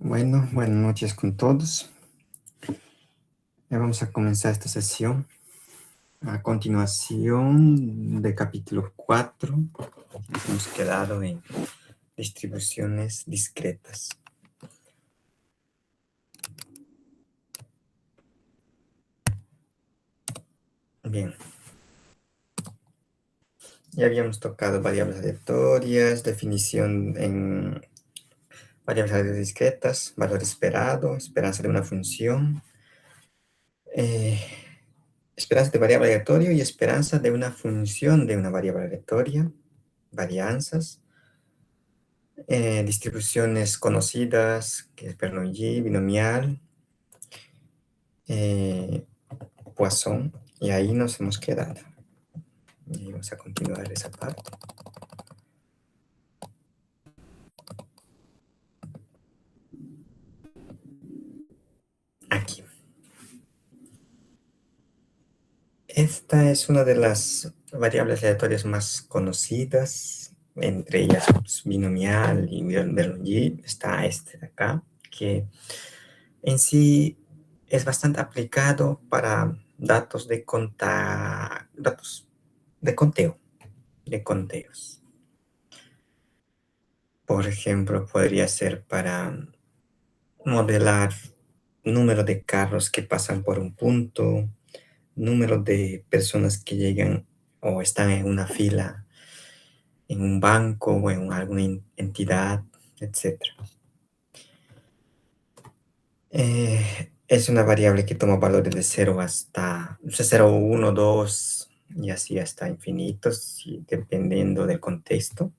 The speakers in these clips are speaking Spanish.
Bueno, buenas noches con todos. Ya vamos a comenzar esta sesión. A continuación del capítulo 4, hemos quedado en distribuciones discretas. Bien. Ya habíamos tocado variables aleatorias, definición en variables aleatorias discretas, valor esperado, esperanza de una función, esperanza de variable aleatorio y esperanza de una función de una variable aleatoria, varianzas, distribuciones conocidas, que es Bernoulli, binomial, Poisson, y ahí nos hemos quedado. Y vamos a continuar esa parte. Aquí. Esta es una de las variables aleatorias más conocidas, entre ellas pues, binomial y Bernoulli. Está este de acá, que en sí es bastante aplicado para datos de conteo, de conteos. Por ejemplo, podría ser para modelar número de carros que pasan por un punto, número de personas que llegan o están en una fila en un banco o en alguna entidad, etc. Es una variable que toma valores de 0 hasta 0, 1, 2 y así hasta infinitos, dependiendo del contexto,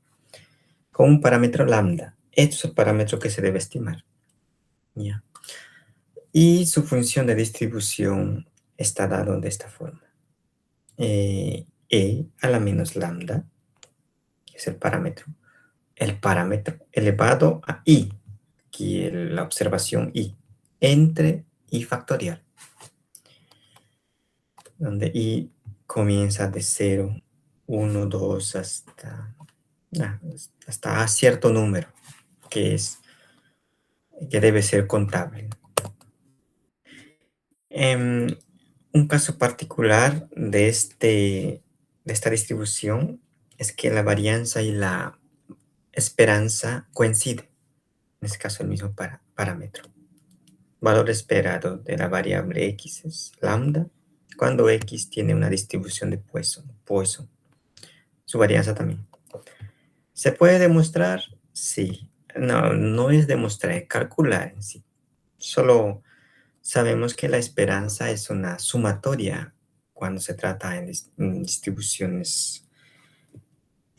con un parámetro lambda. Este es el parámetro que se debe estimar. ¿Ya? Y su función de distribución está dado de esta forma. E a la menos lambda, que es el parámetro elevado a i, aquí la observación i, entre i factorial, donde i comienza de 0, 1, 2, hasta cierto número, que debe ser contable. Un caso particular de esta distribución es que la varianza y la esperanza coinciden. En este caso, el mismo parámetro. Valor esperado de la variable x es lambda, cuando x tiene una distribución de Poisson. Su varianza también. ¿Se puede demostrar? Sí. No, no es demostrar, es calcular en sí. Solo sabemos que la esperanza es una sumatoria cuando se trata en distribuciones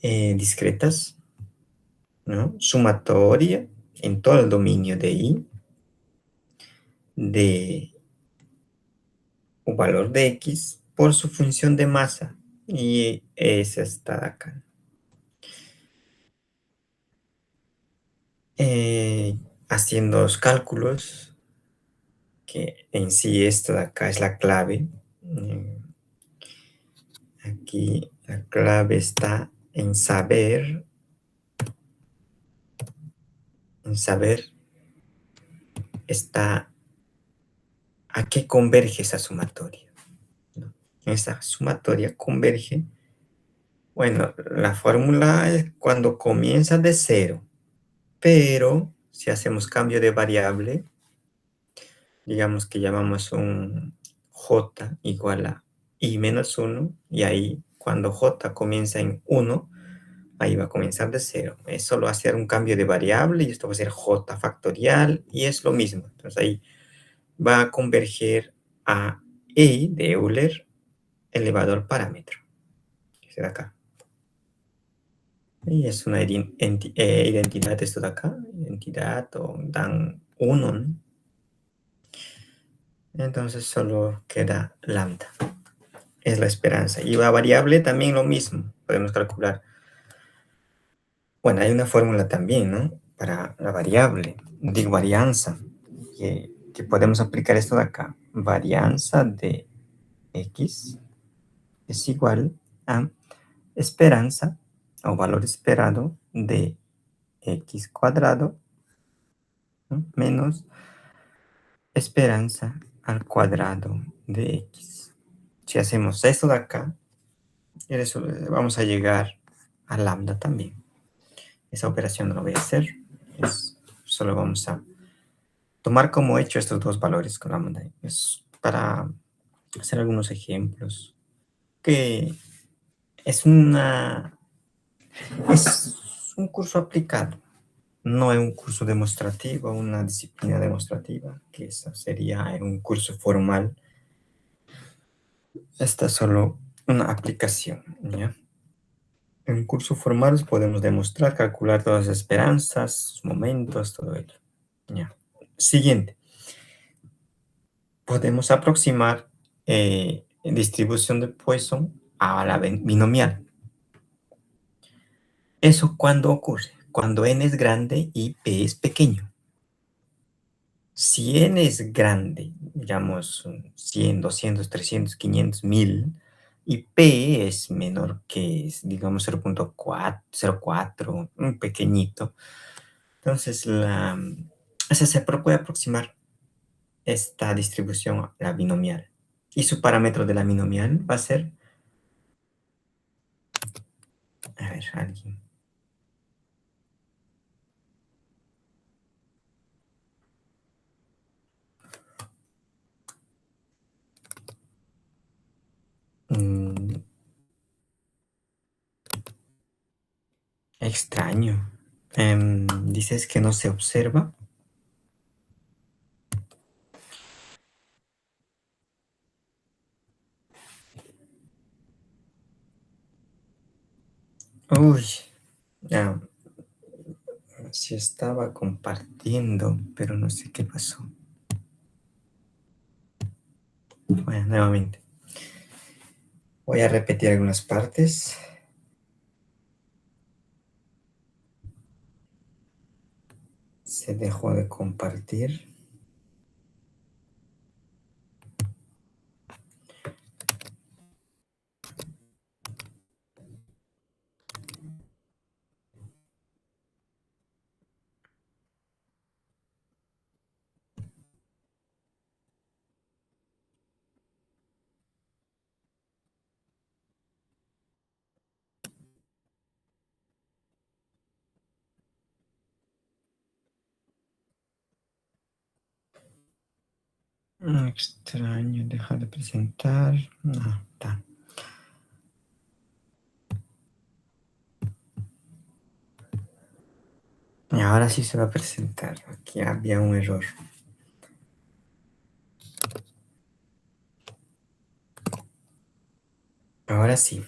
discretas, ¿no? Sumatoria en todo el dominio de I de un valor de X por su función de masa, y esa está de acá. Haciendo los cálculos, que en sí esto de acá es la clave. Aquí la clave está en saber está a qué converge esa sumatoria, ¿no? Esa sumatoria converge, bueno, la fórmula es cuando comienza de 0, pero si hacemos cambio de variable, digamos que llamamos un j igual a i menos 1, y ahí cuando j comienza en 1, ahí va a comenzar de 0. Es solo hacer un cambio de variable y esto va a ser j factorial y es lo mismo. Entonces ahí va a converger a i de Euler elevado al parámetro, que será acá. Y es una identidad esto de acá, identidad o dan 1, ¿no? Entonces solo queda lambda. Es la esperanza. Y la variable también lo mismo. Podemos calcular. Bueno, hay una fórmula también, ¿no? Para la variable, digo varianza, que podemos aplicar esto de acá. Varianza de x es igual a esperanza o valor esperado de x cuadrado ¿no? Menos esperanza al cuadrado de x. Si hacemos esto de acá, vamos a llegar a lambda también. Esa operación no la voy a hacer, solo vamos a tomar como hecho estos dos valores con lambda. Es para hacer algunos ejemplos, que es es un curso aplicado, no es un curso demostrativo, una disciplina demostrativa, que eso sería un curso formal. Esta es solo una aplicación, ¿ya? En un curso formal podemos demostrar, calcular todas las esperanzas, sus momentos, todo ello. ¿Ya? Siguiente, podemos aproximar distribución de Poisson a la binomial. ¿Eso cuándo ocurre? Cuando n es grande y p es pequeño. Si n es grande, digamos 100, 200, 300, 500, 1000, y p es menor que, digamos, 0.4, un pequeñito, entonces se puede aproximar esta distribución a la binomial. Y su parámetro de la binomial va a ser, a ver, alguien. Mm, extraño. Dices que no se observa. Uy, ah, sí estaba compartiendo, pero no sé qué pasó. Bueno, nuevamente. Voy a repetir algunas partes. Se dejó de compartir. Extraño, deja de presentar. No, está. Y ahora sí se va a presentar. Aquí había un error. Ahora sí.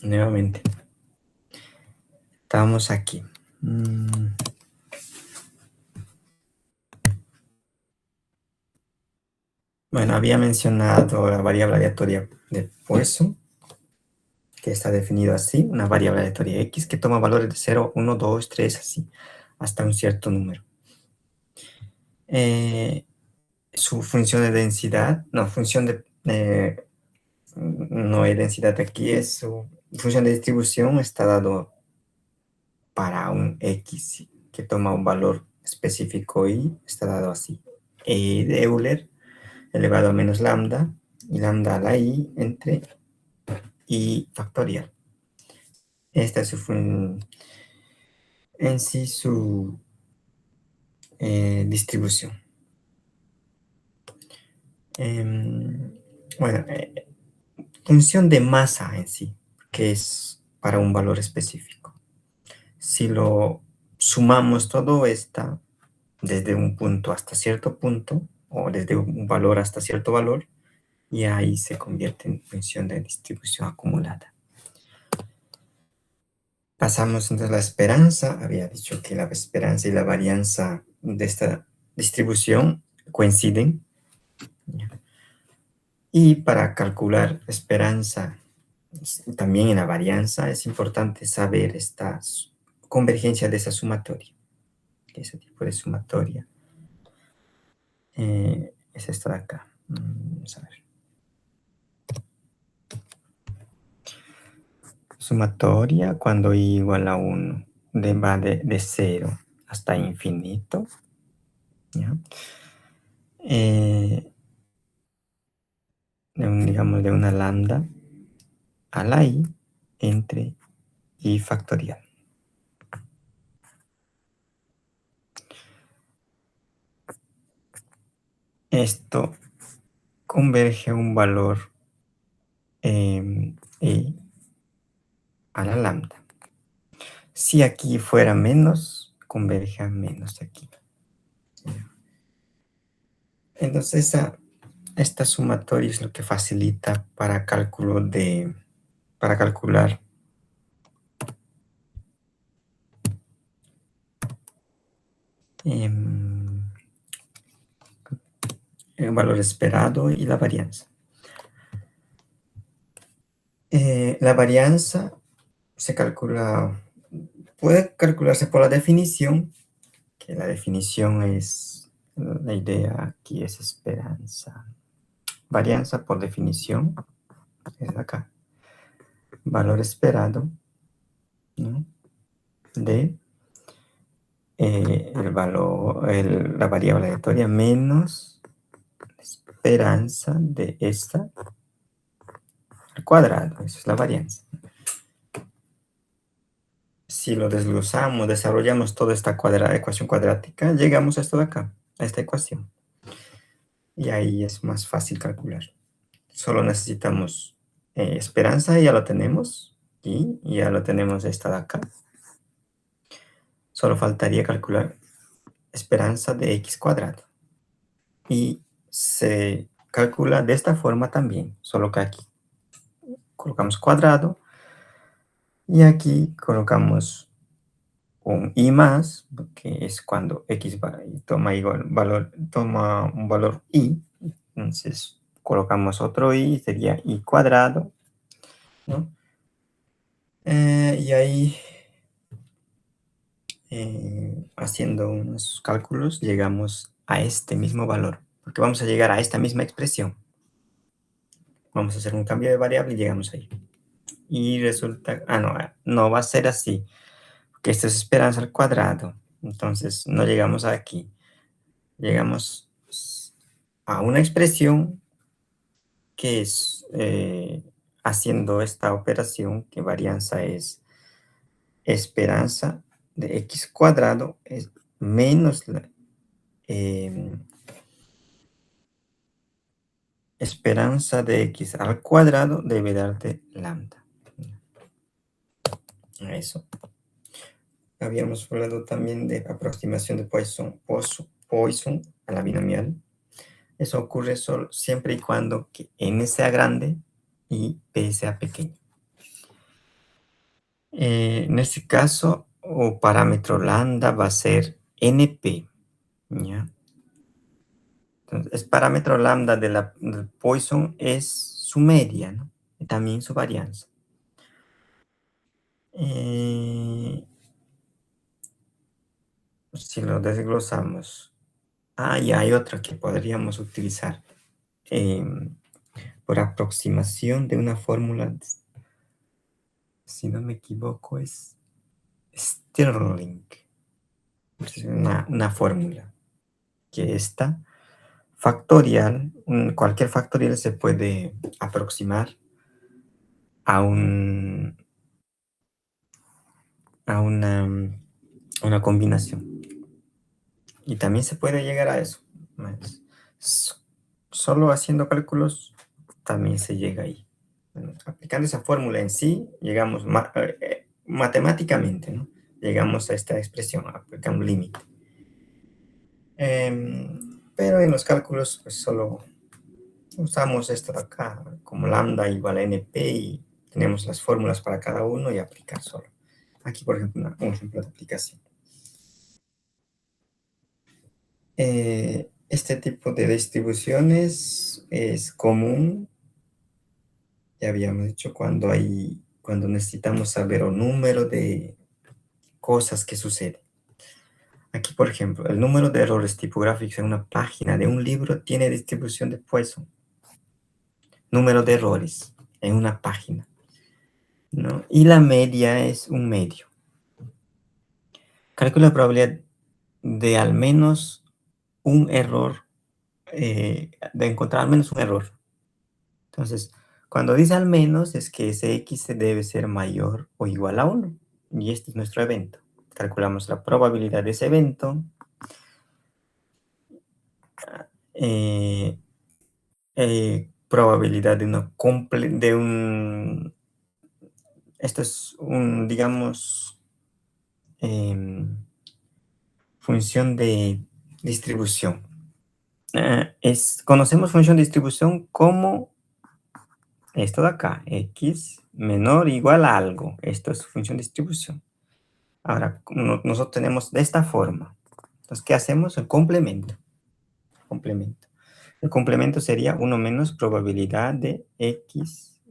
Nuevamente. Estamos aquí. Bueno, había mencionado la variable aleatoria de Poisson, que está definido así, una variable aleatoria x que toma valores de 0, 1, 2, 3, así, hasta un cierto número. Su función de densidad, no, no hay densidad aquí, es su función de distribución está dado para un x que toma un valor específico y está dado así. E de Euler elevado a menos lambda, y lambda a la i entre i factorial. Esta es en sí su distribución. Bueno, función de masa en sí, que es para un valor específico. Si lo sumamos todo esta desde un punto hasta cierto punto, o desde un valor hasta cierto valor, y ahí se convierte en función de distribución acumulada. Pasamos entonces a la esperanza. Había dicho que la esperanza y la varianza de esta distribución coinciden. Y para calcular esperanza, también en la varianza, es importante saber esta convergencia de esa sumatoria. Ese tipo de sumatoria es esta de acá. Vamos a ver. Sumatoria cuando i igual a 1 va de 0 a hasta infinito, ¿ya? Eh, digamos, de una lambda a la i entre i factorial. Esto converge a un valor i a la lambda. Si aquí fuera menos, converge a menos aquí. Entonces, esta sumatoria es lo que facilita para para calcular el valor esperado y la varianza. La varianza puede calcularse por la definición, que la definición es, la idea aquí es esperanza. Varianza por definición es acá. Valor esperado, ¿no? De la variable aleatoria menos esperanza de esta al cuadrado. Eso es la varianza. Si lo desglosamos, desarrollamos toda esta ecuación cuadrática, llegamos a esto de acá, a esta ecuación. Y ahí es más fácil calcular. Solo necesitamos esperanza, ya lo tenemos, y ya lo tenemos esta de acá. Solo faltaría calcular esperanza de x cuadrado. Y se calcula de esta forma también, solo que aquí colocamos cuadrado y aquí colocamos un i más, que es cuando x toma un valor i, entonces colocamos otro i, sería i cuadrado, ¿no? Y ahí, haciendo unos cálculos, llegamos a este mismo valor, porque vamos a llegar a esta misma expresión. Vamos a hacer un cambio de variable y llegamos ahí. Y resulta, no va a ser así, porque esto es esperanza al cuadrado, entonces no llegamos aquí. Llegamos a una expresión que es, haciendo esta operación, que varianza es esperanza de x cuadrado es menos la esperanza de x al cuadrado debe darte lambda. Eso. Habíamos hablado también de aproximación de Poisson a la binomial. Eso ocurre siempre y cuando que n sea grande y p sea pequeño. En este caso, o parámetro lambda va a ser np, ¿ya? Entonces, el parámetro lambda del Poisson es su media, ¿no? Y también su varianza. Si lo desglosamos, y hay otra que podríamos utilizar por aproximación de una fórmula, si no me equivoco, es Stirling. Es una fórmula que está factorial, cualquier factorial se puede aproximar a una combinación. Y también se puede llegar a eso. Solo haciendo cálculos también se llega ahí. Bueno, aplicando esa fórmula en sí, llegamos matemáticamente, ¿no? Llegamos a esta expresión, aplicando un límite. Pero en los cálculos, pues solo usamos esto de acá, como lambda igual a np, y tenemos las fórmulas para cada uno y aplicar solo. Aquí, por ejemplo, un ejemplo de aplicación. Este tipo de distribuciones es común, ya habíamos dicho, cuando necesitamos saber el número de cosas que suceden. Aquí, por ejemplo, el número de errores tipográficos en una página de un libro tiene distribución de Poisson. Número de errores en una página, ¿no? Y la media es un medio. Cálculo de probabilidad de al menos un error, de encontrar al menos un error. Entonces, cuando dice al menos, es que ese x debe ser mayor o igual a 1. Y este es nuestro evento. Calculamos la probabilidad de ese evento. eh, Probabilidad de una de un... Esto es un, digamos, función de distribución. Conocemos función de distribución como esto de acá, x menor o igual a algo. Esto es función de distribución. Ahora, nosotros tenemos de esta forma. Entonces, ¿qué hacemos? El complemento. Complemento. El complemento sería 1 menos probabilidad de x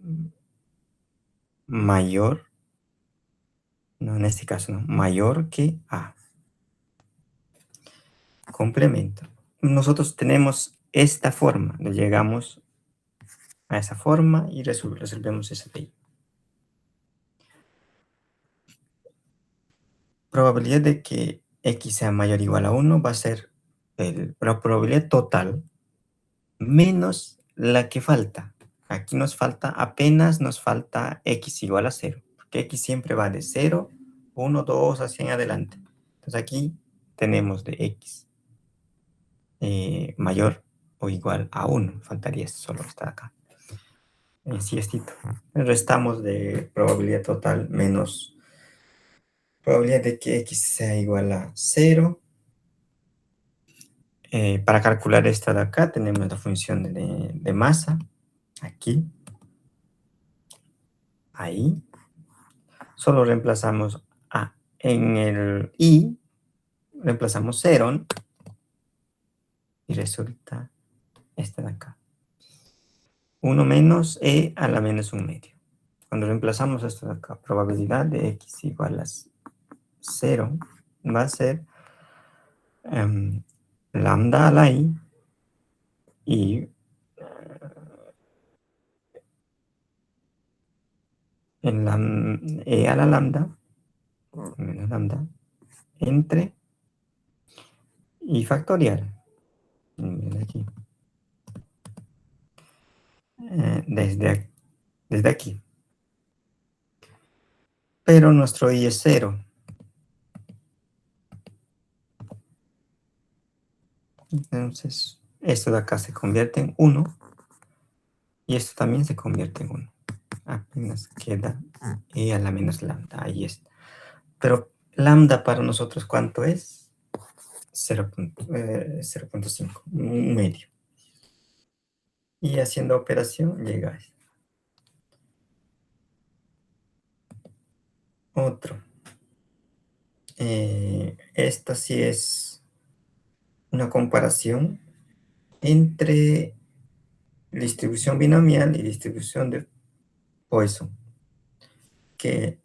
mayor, no, en este caso no, mayor que a. Complemento. Nosotros tenemos esta forma. Llegamos a esa forma y resolvemos esa de ahí. Probabilidad de que x sea mayor o igual a 1 va a ser la probabilidad total menos la que falta. Aquí apenas nos falta x igual a 0, porque x siempre va de 0, 1, 2, hacia en adelante. Entonces aquí tenemos de x mayor o igual a 1, faltaría solo esta de acá. Sí, estito. Restamos de probabilidad total menos probabilidad de que x sea igual a 0. Para calcular esta de acá tenemos la función de masa, aquí, ahí. Solo reemplazamos a en el i, reemplazamos 0 y resulta esta de acá. 1 menos e a la menos 1 medio. Cuando reemplazamos esto de acá, probabilidad de x igual a 0 va a ser lambda a la i y en la e a la lambda, menos lambda, entre y factorial. Desde aquí. Desde aquí. Pero nuestro i es 0. Entonces, esto de acá se convierte en 1 y esto también se convierte en 1. Apenas queda e a la menos lambda. Ahí está. Pero lambda para nosotros, ¿cuánto es? 0.5, un medio. Y haciendo operación llega a esto. Otro. Esta sí es una comparación entre distribución binomial y distribución de Poisson. Que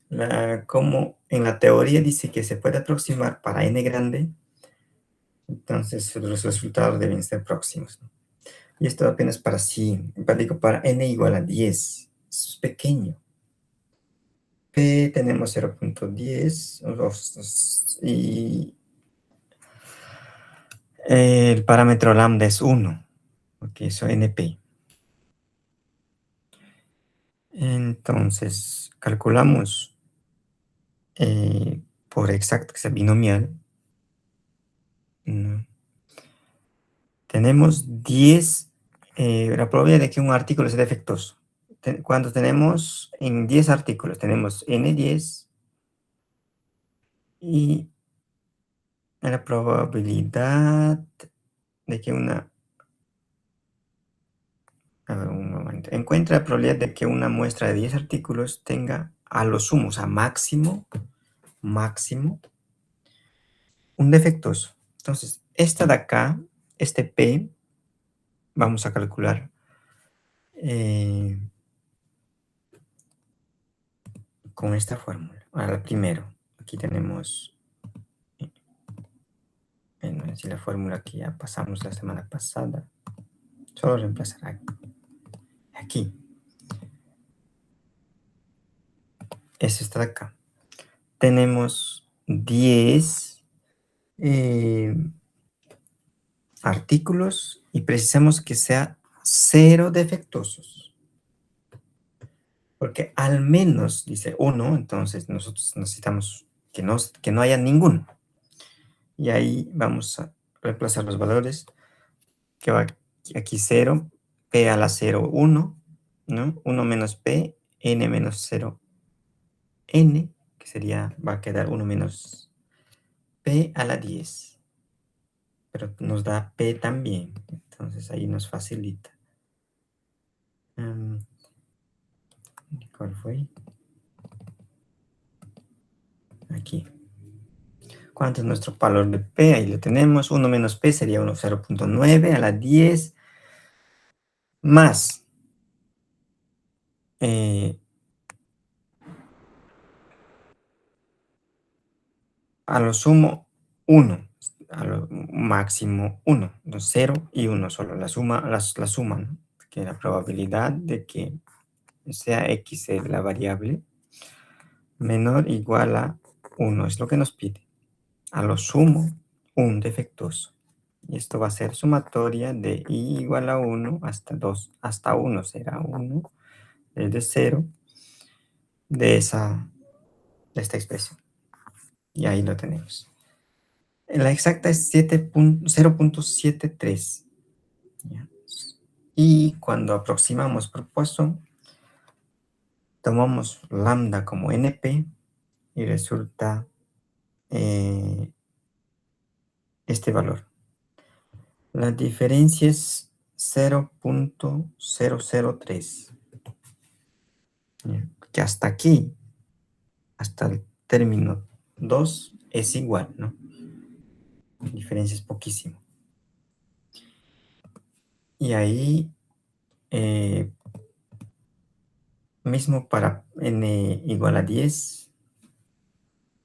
como en la teoría dice que se puede aproximar para n grande, entonces los resultados deben ser próximos, ¿no? Y esto apenas para sí, digo, para n igual a 10, es pequeño. P tenemos 0.10 y el parámetro lambda es 1, porque eso np. Entonces, calculamos por exacto que sea binomial, ¿no? Tenemos 10, la probabilidad de que un artículo sea defectuoso. Cuando tenemos en 10 artículos, tenemos n10 y la probabilidad de que a ver, un momento, encuentra la probabilidad de que una muestra de 10 artículos tenga a lo sumo, o sea, máximo, un defectuoso. Entonces, esta de acá, este P, vamos a calcular con esta fórmula. Ahora, primero, aquí tenemos, bueno, si la fórmula que ya pasamos la semana pasada, solo reemplazar aquí. Es esta de acá. Tenemos 10 eh, artículos y precisamos que sea cero defectuosos. Porque al menos dice uno, entonces nosotros necesitamos que no haya ninguno. Y ahí vamos a reemplazar los valores, que va aquí cero, p a la cero uno, ¿no? Uno menos p, n menos cero n, que sería, va a quedar uno menos p a la 10. Pero nos da p también, entonces ahí nos facilita. Mm, ¿Cuál fue? Aquí. ¿Cuánto es nuestro valor de p? Ahí lo tenemos. 1 menos p sería 0.9 a la 10 más a lo sumo 1, a lo máximo 1, 0 y 1 solo, la suma, ¿no? Que la probabilidad de que sea x la variable menor o igual a 1 es lo que nos pide. A lo sumo, un defectuoso. Y esto va a ser sumatoria de i igual a 1 hasta 2, hasta 1 será 1, desde 0, de esta expresión. Y ahí lo tenemos. La exacta es 0.73. Y cuando aproximamos por Poisson, tomamos lambda como np y resulta este valor. La diferencia es 0.003. Que hasta aquí, hasta el término 2, es igual, ¿no? La diferencia es poquísimo. Y ahí, mismo para n igual a 10,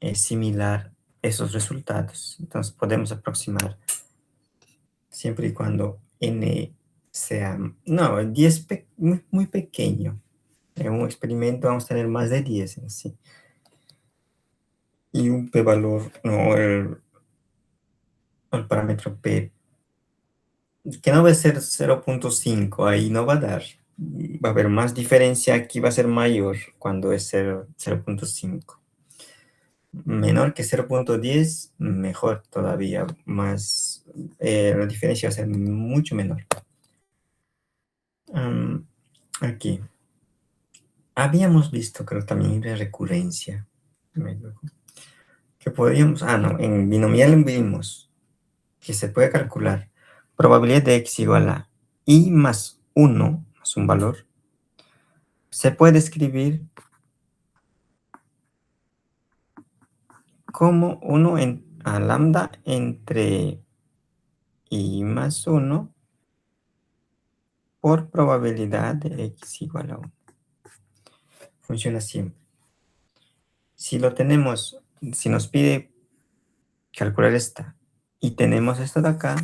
es similar esos resultados. Entonces podemos aproximar siempre y cuando n sea, no, 10 muy, muy pequeño. En un experimento vamos a tener más de 10 en sí. Y un p-valor, no, el parámetro p, que no va a ser 0.5, ahí no va a dar. Va a haber más diferencia, aquí va a ser mayor cuando es 0.5. Menor que 0.10, mejor todavía, más, la diferencia va a ser mucho menor. Aquí. Habíamos visto, creo también, de recurrencia. Que podríamos, no, en binomial vimos que se puede calcular probabilidad de x igual a i más 1, más un valor. Se puede escribir como 1 a lambda entre i más 1 por probabilidad de x igual a 1. Funciona siempre. Si lo tenemos, si nos pide calcular esta y tenemos esto de acá,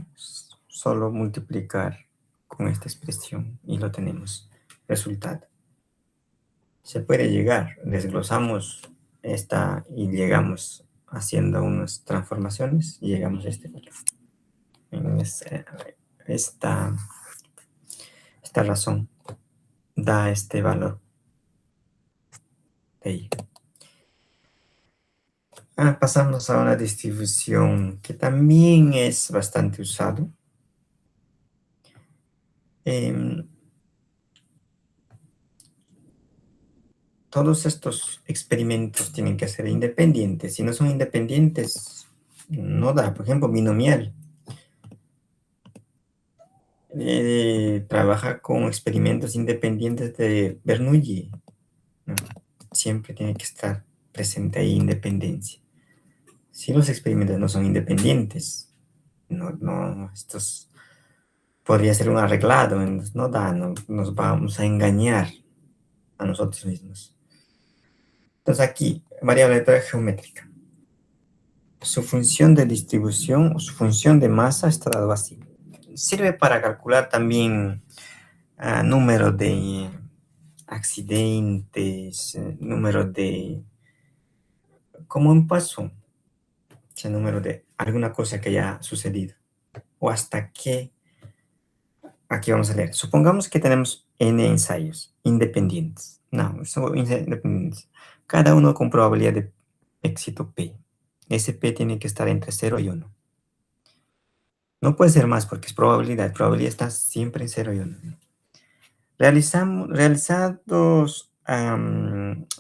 solo multiplicar con esta expresión y lo tenemos. Resultado. Se puede llegar, desglosamos esta y llegamos haciendo unas transformaciones y llegamos a este valor. Esta razón da este valor de ahí. Pasamos a una distribución que también es bastante usado. Todos estos experimentos tienen que ser independientes. Si no son independientes, no da. Por ejemplo, binomial. Trabaja con experimentos independientes de Bernoulli, ¿no? Siempre tiene que estar presente ahí independencia. Si los experimentos no son independientes, estos podría ser un arreglado, no da, nos vamos a engañar a nosotros mismos. Entonces aquí, variable geométrica. Su función de distribución o su función de masa está dado así. Sirve para calcular también número de accidentes, número de... como en Poisson. el número de alguna cosa que haya sucedido. O hasta que, aquí vamos a leer. Supongamos que tenemos n ensayos independientes. No, son independientes. Cada uno con probabilidad de éxito p. Ese p tiene que estar entre 0 y 1. No puede ser más porque es probabilidad. Probabilidad está siempre en 0 y 1. Realizados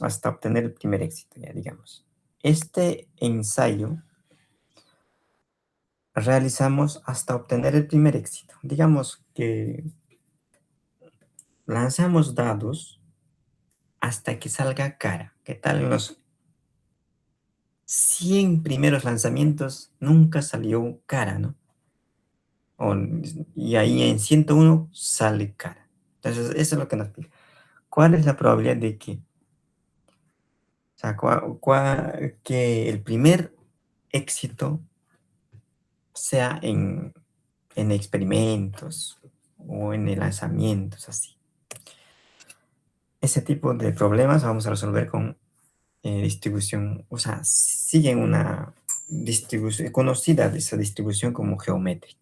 hasta obtener el primer éxito, ya digamos. Este ensayo realizamos hasta obtener el primer éxito. Digamos que lanzamos dados hasta que salga cara. ¿Qué tal en los 100 primeros lanzamientos? Nunca salió cara, ¿no? Y ahí en 101 sale cara. Entonces, eso es lo que nos pide. ¿Cuál es la probabilidad de que, o sea, que el primer éxito sea en experimentos o en lanzamientos, así? Ese tipo de problemas vamos a resolver con distribución, o sea, siguen una distribución conocida de esa distribución como geométrica.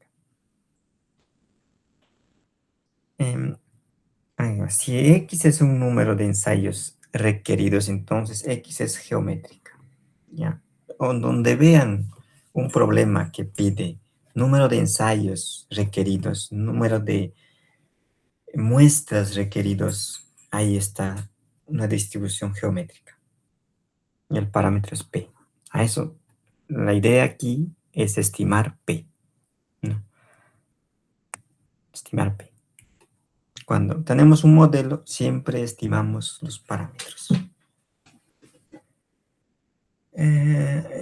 Si X es un número de ensayos requeridos, entonces X es geométrica, ¿ya? O donde vean un problema que pide número de ensayos requeridos, número de muestras requeridos, ahí está una distribución geométrica. Y el parámetro es P. A eso, la idea aquí es estimar P, ¿no? Estimar P. Cuando tenemos un modelo, siempre estimamos los parámetros.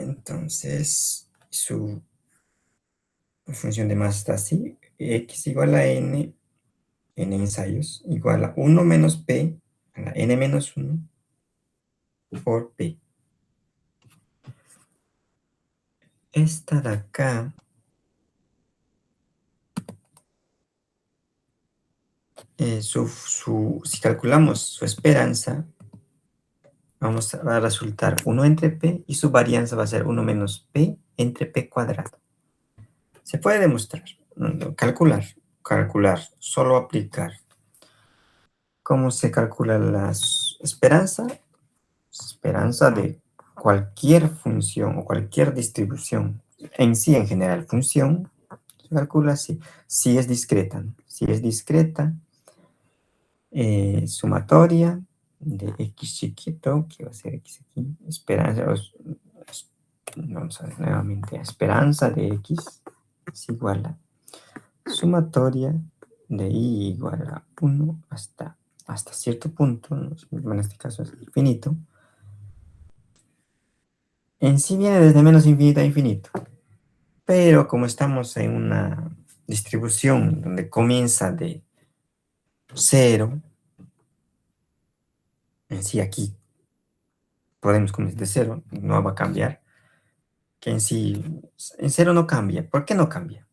Entonces, su función de masa está así. X igual a n ensayos, igual a 1 menos P, a la n menos 1, por P. Esta de acá si calculamos su esperanza, va a resultar 1 entre P y su varianza va a ser 1 menos P entre P cuadrado. Se puede demostrar, calcular, solo aplicar. ¿Cómo se calcula la esperanza? Esperanza de cualquier función o cualquier distribución, en general, función, se calcula así. Si es discreta, ¿no? Si es discreta, sumatoria de x chiquito, que va a ser x aquí, esperanza, vamos a ver nuevamente, esperanza de x es igual a sumatoria de y igual a 1 hasta cierto punto, ¿no? En este caso es infinito. En sí viene desde menos infinito a infinito, pero como estamos en una distribución donde comienza de 0, en sí aquí podemos comenzar de 0, no va a cambiar, que en sí, en 0 no cambia. ¿Por qué no cambia?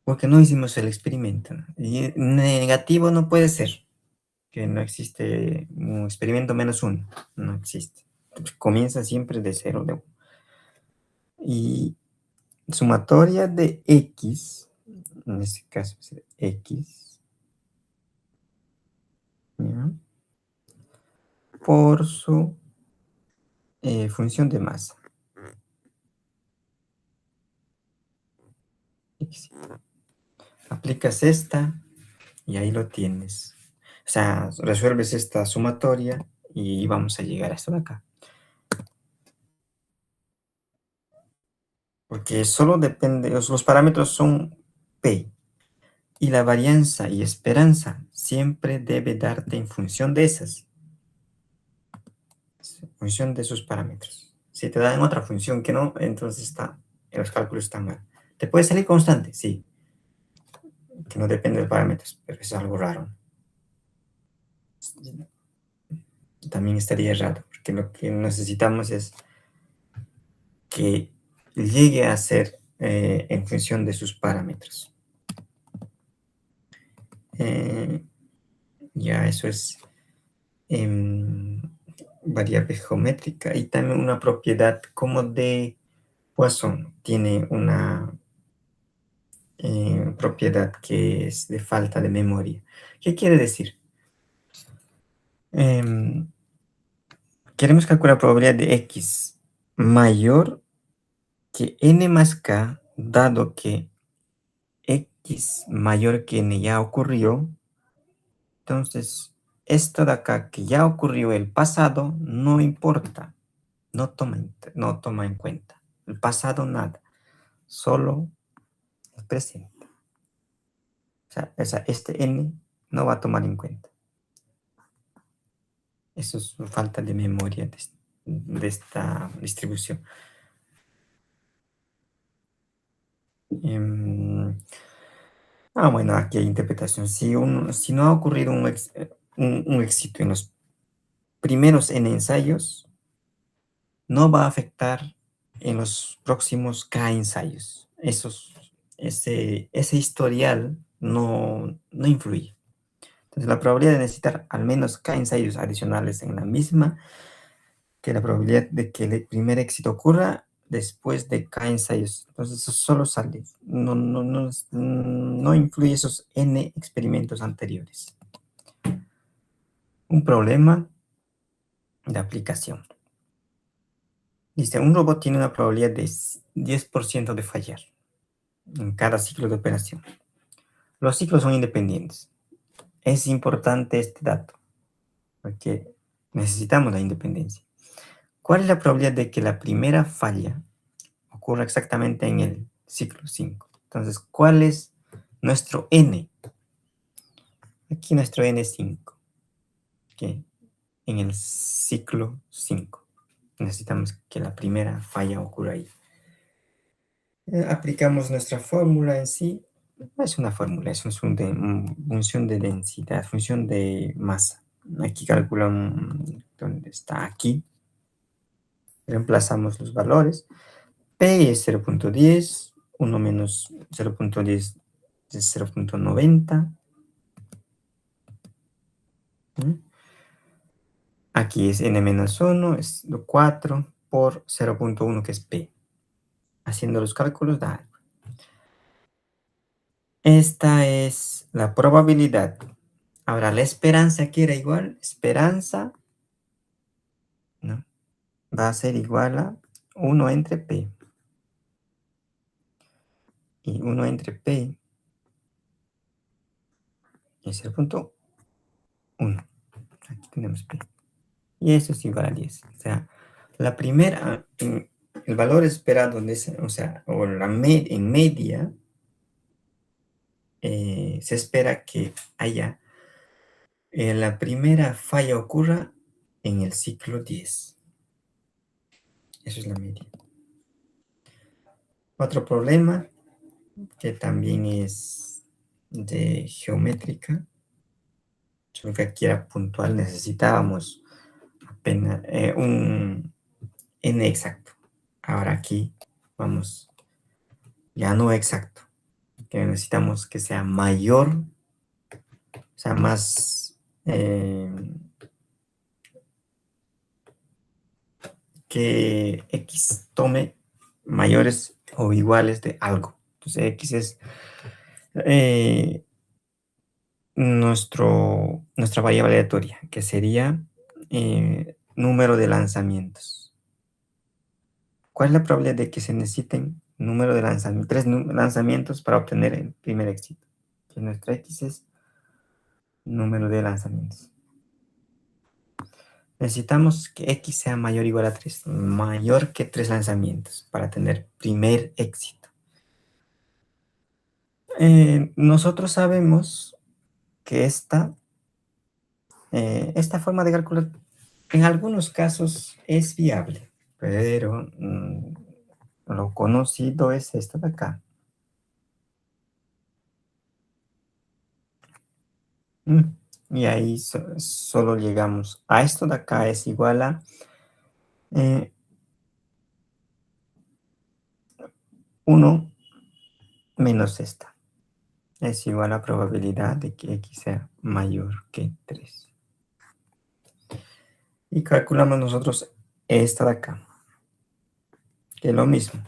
Porque no hicimos el experimento, ¿no? Y negativo no puede ser, que no existe un experimento menos 1, no existe. Comienza siempre de 0, de 1. Y sumatoria de x, en este caso es x, ¿ya? Por su función de masa. X. Aplicas esta y ahí lo tienes. O sea, resuelves esta sumatoria y vamos a llegar a esto de acá. Porque solo depende, los parámetros son P. Y la varianza y esperanza siempre debe darte en función de esas. En función de esos parámetros. Si te dan otra función que no, entonces los cálculos están mal. ¿Te puede salir constante? Sí. Que no depende de parámetros, pero es algo raro. También estaría raro, porque lo que necesitamos es que llegue a ser en función de sus parámetros. Ya eso es variable geométrica y también una propiedad como de Poisson tiene una propiedad que es de falta de memoria. ¿Qué quiere decir? Em, Queremos calcular la probabilidad de x mayor que n más k, dado que x mayor que n ya ocurrió. Entonces, esto de acá que ya ocurrió el pasado no importa, no toma en cuenta. El pasado nada, solo el presente. O sea, este n no va a tomar en cuenta. Eso es falta de memoria de esta distribución. Em, bueno, aquí hay interpretación. Si no ha ocurrido un éxito en los primeros n ensayos, no va a afectar en los próximos K ensayos. Ese historial no influye. Entonces, la probabilidad de necesitar al menos K ensayos adicionales en la misma que la probabilidad de que el primer éxito ocurra después de K ensayos. Entonces, eso solo sale. No influye esos N experimentos anteriores. Un problema de aplicación. Dice, un robot tiene una probabilidad de 10% de fallar en cada ciclo de operación. Los ciclos son independientes. Es importante este dato, porque necesitamos la independencia. ¿Cuál es la probabilidad de que la primera falla ocurra exactamente en el ciclo 5? Entonces, ¿cuál es nuestro n? Aquí nuestro n es 5, ¿ok? En el ciclo 5. Necesitamos que la primera falla ocurra ahí. Aplicamos nuestra fórmula en sí. No es una fórmula, es función de densidad, función de masa. Aquí calculamos dónde está aquí. Reemplazamos los valores. P es 0.10, 1 menos 0.10 es 0.90. Aquí es n menos 1, es 4 por 0.1, que es P. Haciendo los cálculos da. Esta es la probabilidad. Ahora, la esperanza aquí era igual. Esperanza, ¿no? Va a ser igual a 1 entre P. Y 1 entre P es 0.1. Aquí tenemos P. Y eso es igual a 10. O sea, la primera, el valor esperado, o sea, en media, se espera que haya la primera falla ocurra en el ciclo 10. Eso es la media. Otro problema que también es de geométrica, solo que aquí era puntual, necesitábamos apenas un n exacto. Ahora aquí vamos, ya no exacto, que necesitamos que sea mayor, o sea, más, que x tome mayores o iguales de algo. Entonces x es nuestra variable aleatoria, que sería número de lanzamientos. ¿Cuál es la probabilidad de que se necesiten número de lanzamientos, 3 lanzamientos para obtener el primer éxito? Que nuestra x es número de lanzamientos. Necesitamos que x sea mayor o igual a 3, mayor que 3 lanzamientos para tener primer éxito. Nosotros sabemos que esta forma de calcular en algunos casos es viable, pero lo conocido es esto de acá. Y ahí solo llegamos a esto de acá, es igual a 1 menos esta. Es igual a la probabilidad de que x sea mayor que 3. Y calculamos nosotros esta de acá, que es lo mismo.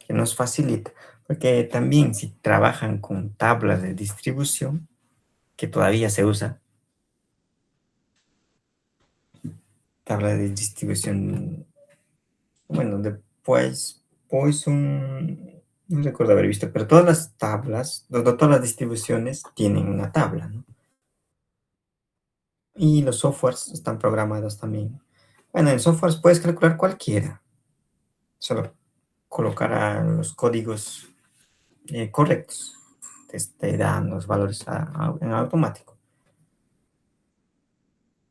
que nos facilita, porque también si trabajan con tablas de distribución, que todavía se usa, tabla de distribución, bueno, después, no recuerdo haber visto, pero todas las tablas, todas las distribuciones tienen una tabla, ¿no? Y los softwares están programados también. Bueno, en softwares puedes calcular cualquiera, solo colocar los códigos correctos, te dan los valores en automático.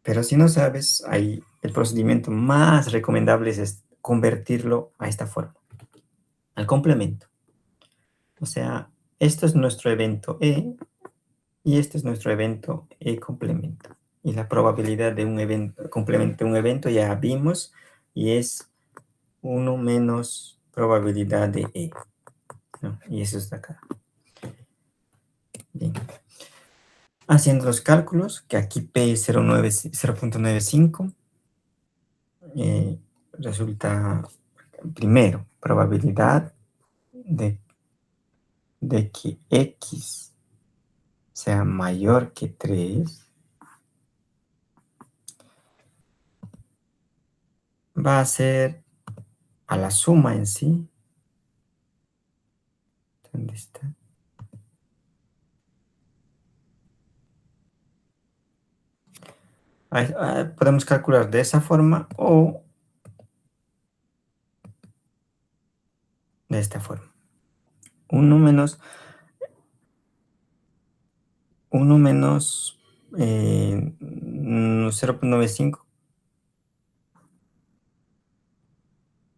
Pero si no sabes, ahí el procedimiento más recomendable es convertirlo a esta forma, al complemento. O sea, esto es nuestro evento E y este es nuestro evento E complemento. Y la probabilidad de un evento, complemento un evento ya vimos y es uno menos probabilidad de E, ¿no? Y eso está acá. Bien. Haciendo los cálculos, que aquí P es 0.95, eh, resulta primero probabilidad de que X sea mayor que 3 va a ser a la suma en sí. ¿Dónde está? Podemos calcular de esa forma o de esta forma. 1 menos, 1 menos 0.95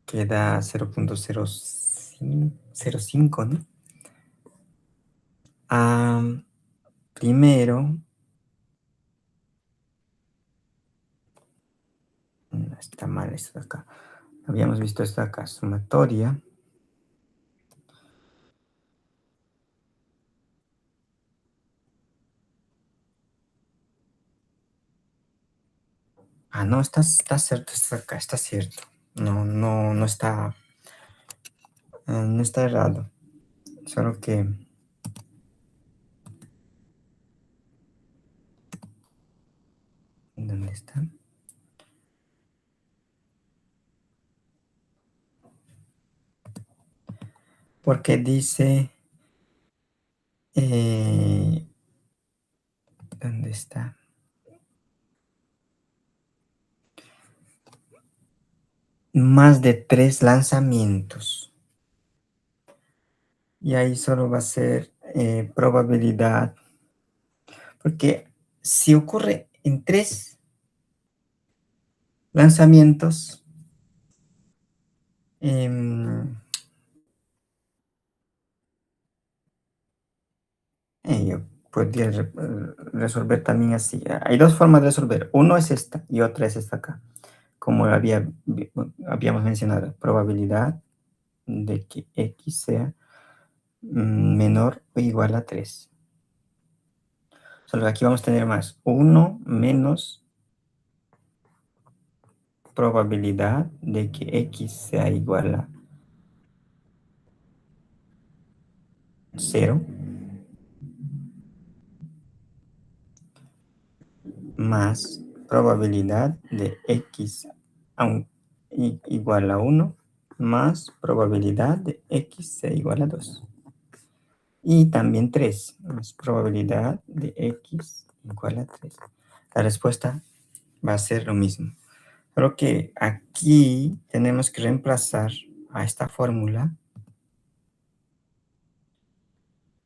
que da 0.05, ¿no? Ah, primero, no, está mal esto de acá. Habíamos visto esto de acá, sumatoria. Ah, no, está cierto, está acá, está cierto. No, no, no está errado. Solo que, ¿dónde está? Porque dice, eh, ¿dónde está? Más de 3 lanzamientos. Y ahí solo va a ser probabilidad. Porque si ocurre en 3 lanzamientos, em, yo podría resolver también así. Hay dos formas de resolver. Uno es esta y otra es esta acá. Como habíamos mencionado, probabilidad de que X sea menor o igual a 3. Solo que aquí vamos a tener más. 1 menos probabilidad de que X sea igual a 0 más probabilidad de X igual a 1 más probabilidad de X sea igual a 2. Y también 3 más probabilidad de X igual a 3. La respuesta va a ser lo mismo. Solo que aquí tenemos que reemplazar a esta fórmula.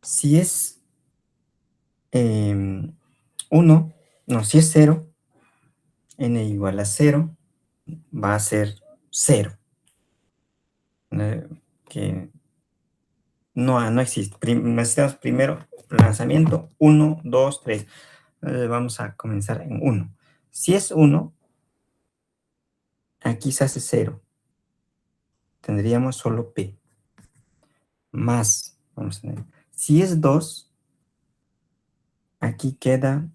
Si es 1, no, si es 0, n igual a 0, va a ser 0. Que no existe. Necesitamos primero lanzamiento 1, 2, 3. Vamos a comenzar en 1. Si es 1, aquí se hace 0. Tendríamos solo P. Más, vamos a ver. Si es 2, aquí queda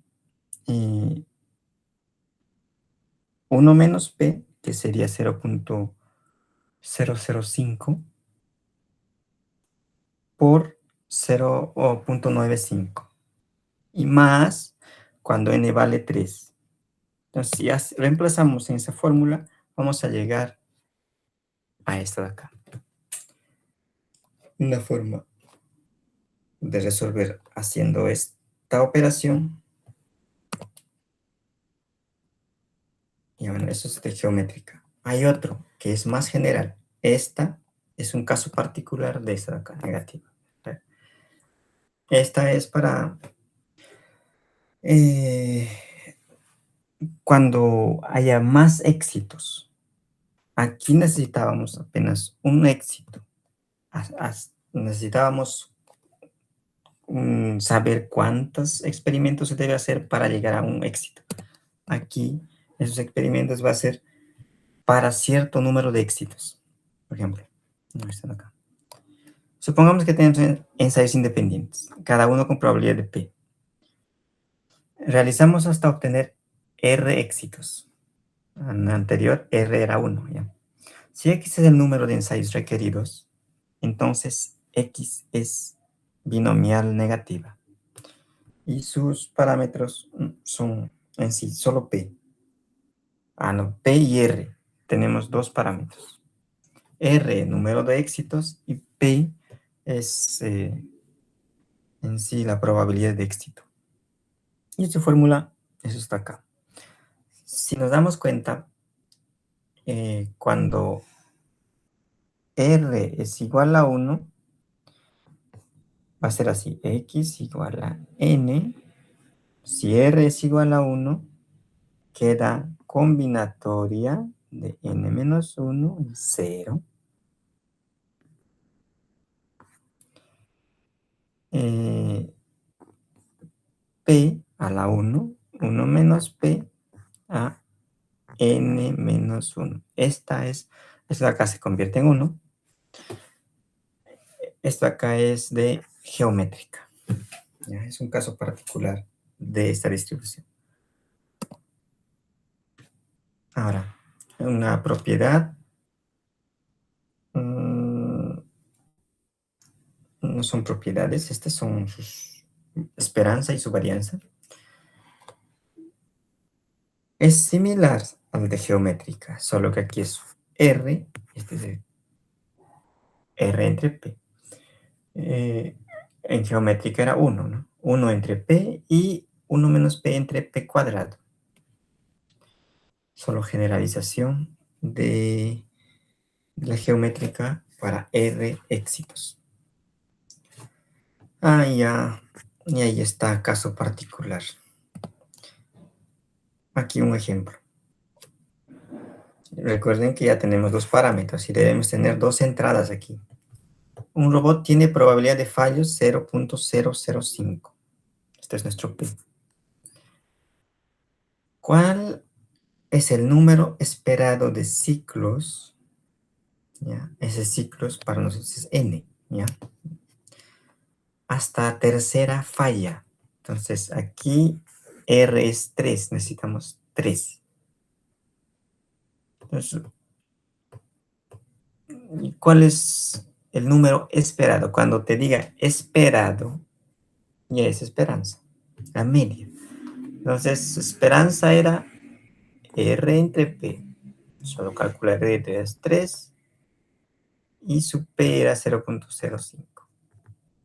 1 menos P, que sería 0.005. por 0.95 y más cuando n vale 3. Entonces, si reemplazamos en esa fórmula, vamos a llegar a esta de acá. Una forma de resolver haciendo esta operación. Y bueno, eso es de geométrica. Hay otro que es más general. Esta es un caso particular de esta de acá, negativa. Esta es para eh, cuando haya más éxitos. Aquí necesitábamos apenas un éxito. Necesitábamos saber cuántos experimentos se debe hacer para llegar a un éxito. Aquí, esos experimentos va a ser para cierto número de éxitos. Por ejemplo, no están acá. Supongamos que tenemos ensayos independientes, cada uno con probabilidad de P. Realizamos hasta obtener R éxitos. En el anterior, R era 1. ¿Ya? Si X es el número de ensayos requeridos, entonces X es binomial negativa. Y sus parámetros son en sí solo P. No, P y R. Tenemos dos parámetros. R, número de éxitos, y P es en sí la probabilidad de éxito. Y esta fórmula, eso está acá. Si nos damos cuenta, cuando R es igual a 1, va a ser así, X igual a N. Si R es igual a 1, queda combinatoria de N menos 1 y 0. P a la 1, 1 menos P a N menos 1. Esta de acá se convierte en 1. Esto acá es de geométrica. ¿Ya? Es un caso particular de esta distribución. Ahora, una propiedad no son propiedades, estas son sus esperanza y su varianza. Es similar al de geométrica, solo que aquí es R, este es R entre P. En geométrica era 1, ¿no? 1 entre P y 1 menos P entre P cuadrado. Solo generalización de la geométrica para R éxitos. Ya. Y ahí está caso particular. Aquí un ejemplo. Recuerden que ya tenemos dos parámetros y debemos tener dos entradas aquí. Un robot tiene probabilidad de fallos 0.005. Este es nuestro P. ¿Cuál es el número esperado de ciclos? ¿Ya? Ese ciclos para nosotros es N. ¿Ya? Hasta tercera falla. Entonces aquí R es 3. Necesitamos 3. Entonces, ¿cuál es el número esperado? Cuando te diga esperado, ya es esperanza, la media. Entonces, su esperanza era R entre P. Solo calcularé R es 3 y su P era 0.05.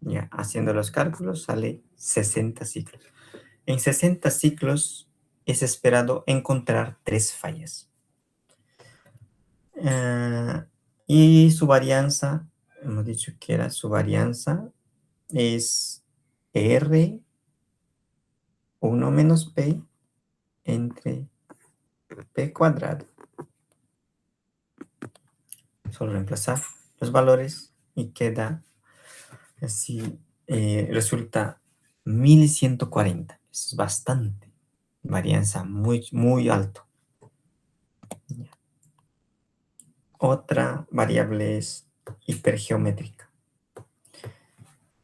Ya, haciendo los cálculos sale 60 ciclos. En 60 ciclos es esperado encontrar 3 fallas. Y su varianza, hemos dicho que era su varianza, es R 1 menos P entre P cuadrado. Solo reemplazar los valores y queda así, resulta 1140. Eso es bastante. Varianza muy, muy alto. Otra variable es hipergeométrica.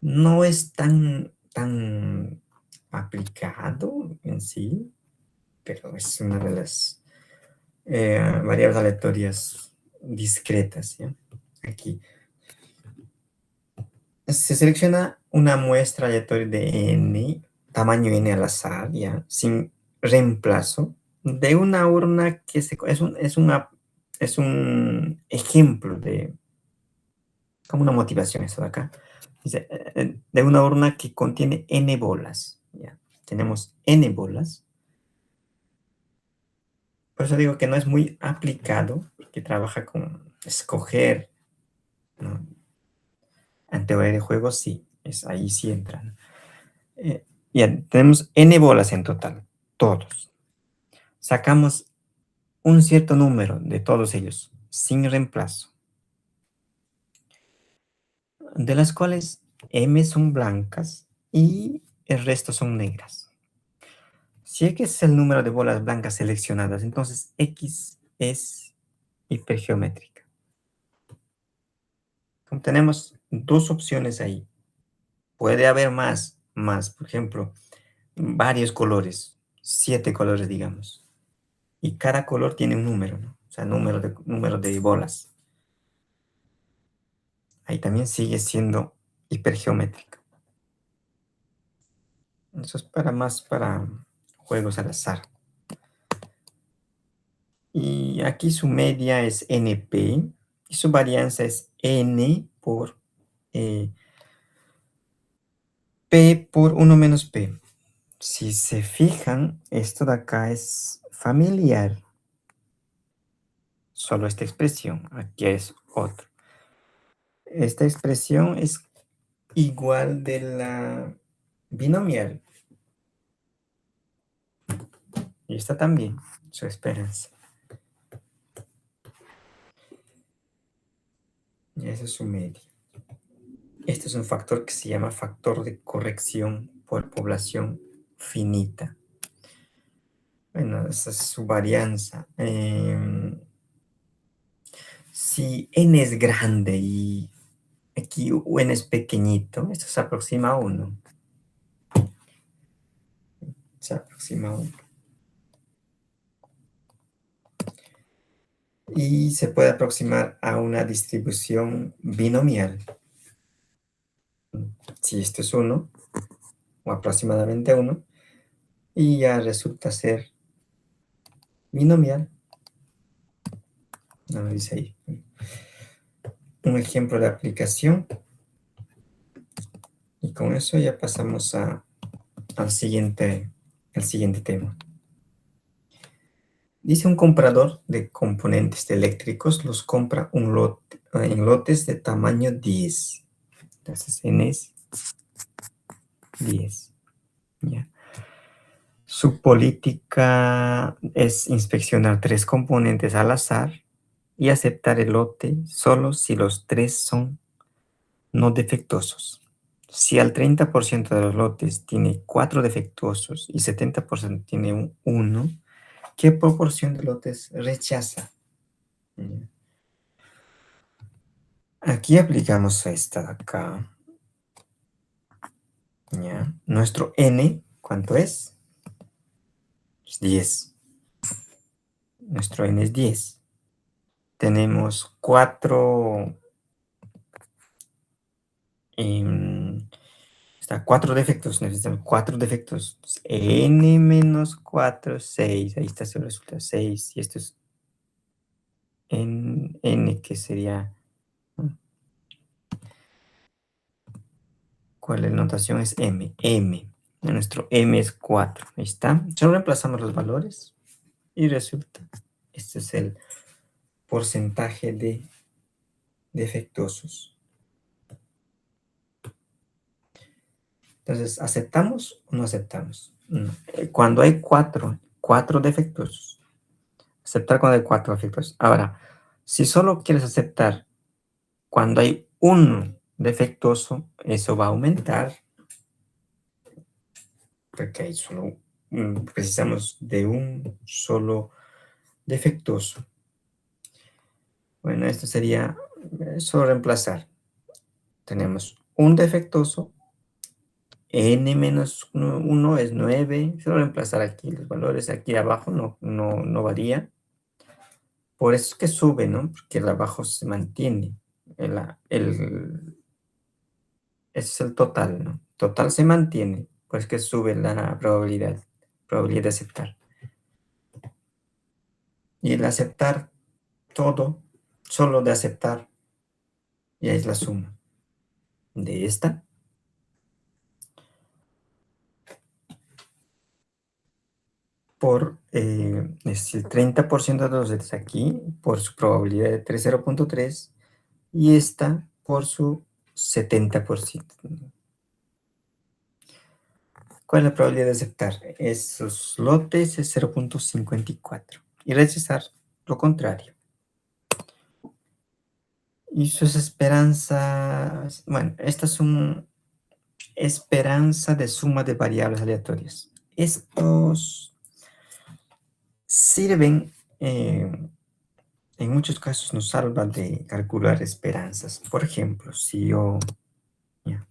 No es tan aplicado en sí, pero es una de las variables aleatorias discretas, ¿ya? Aquí. Se selecciona una muestra aleatoria de n, tamaño n al azar, ya, sin reemplazo, de una urna que es un ejemplo de, como una motivación eso de acá. Dice, de una urna que contiene n bolas, ya. Tenemos n bolas. Por eso digo que no es muy aplicado, que trabaja con escoger, ¿no? En teoría de juego sí, ahí sí entran. Ya, tenemos n bolas en total, todos. Sacamos un cierto número de todos ellos, sin reemplazo, de las cuales m son blancas y el resto son negras. Si x es el número de bolas blancas seleccionadas, entonces x es hipergeométrica. Como tenemos dos opciones ahí. Puede haber más, por ejemplo, varios colores, 7 colores, digamos. Y cada color tiene un número, ¿no? O sea, número de bolas. Ahí también sigue siendo hipergeométrica. Eso es más para juegos al azar. Y aquí su media es NP y su varianza es N por P por 1 menos P. Si se fijan, esto de acá es familiar. Solo esta expresión. Aquí es otro. Esta expresión es igual de la binomial. Y esta también, su esperanza. Y ese es su media. Este es un factor que se llama factor de corrección por población finita. Bueno, esa es su varianza. Si n es grande y aquí n es pequeñito, esto se aproxima a 1. Se aproxima a 1. Y se puede aproximar a una distribución binomial. Si esto es 1, o aproximadamente 1, y ya resulta ser binomial. No lo dice ahí. Un ejemplo de aplicación. Y con eso ya pasamos al siguiente tema. Dice un comprador de componentes eléctricos los compra en lotes de tamaño 10. Entonces, n es 10. ¿Ya? Su política es inspeccionar 3 componentes al azar y aceptar el lote solo si los 3 son no defectuosos. Si al 30% de los lotes tiene 4 defectuosos y 70% tiene un 1, ¿qué proporción de lotes rechaza? Aquí aplicamos esta de acá. ¿Ya? Nuestro n, ¿cuánto es? Es 10. Nuestro n es 10. Tenemos 4 defectos, necesitamos 4 defectos. Entonces, n menos 4, 6. Ahí está su resultado, 6. Y esto es n, que sería... ¿Cuál es la notación? Es m. Nuestro m es 4. Ahí está. Solo reemplazamos los valores y resulta. Este es el porcentaje de defectuosos. Entonces, ¿aceptamos o no aceptamos? No. Cuando hay 4 defectuosos. Aceptar cuando hay 4 defectuosos. Ahora, si solo quieres aceptar cuando hay un defectuoso, eso va a aumentar. Porque hay solo, precisamos de un solo defectuoso. Bueno, esto sería solo reemplazar. Tenemos un defectuoso, n menos 1 es 9, solo reemplazar aquí los valores, aquí abajo no varía. Por eso es que sube, ¿no? Porque el abajo se mantiene. ese es el total, ¿no? Total se mantiene, pues que sube la probabilidad de aceptar. Y el aceptar todo, solo de aceptar, ya es la suma de esta por es decir, 30% de los de aquí por su probabilidad de 0.3 y esta por su 70%. ¿Cuál es la probabilidad de aceptar? Esos lotes es 0.54 y rechazar lo contrario. Y sus esperanzas, bueno, estas son esperanza de suma de variables aleatorias. Estos sirven, en muchos casos nos salvan de calcular esperanzas. Por ejemplo, si yo, ya,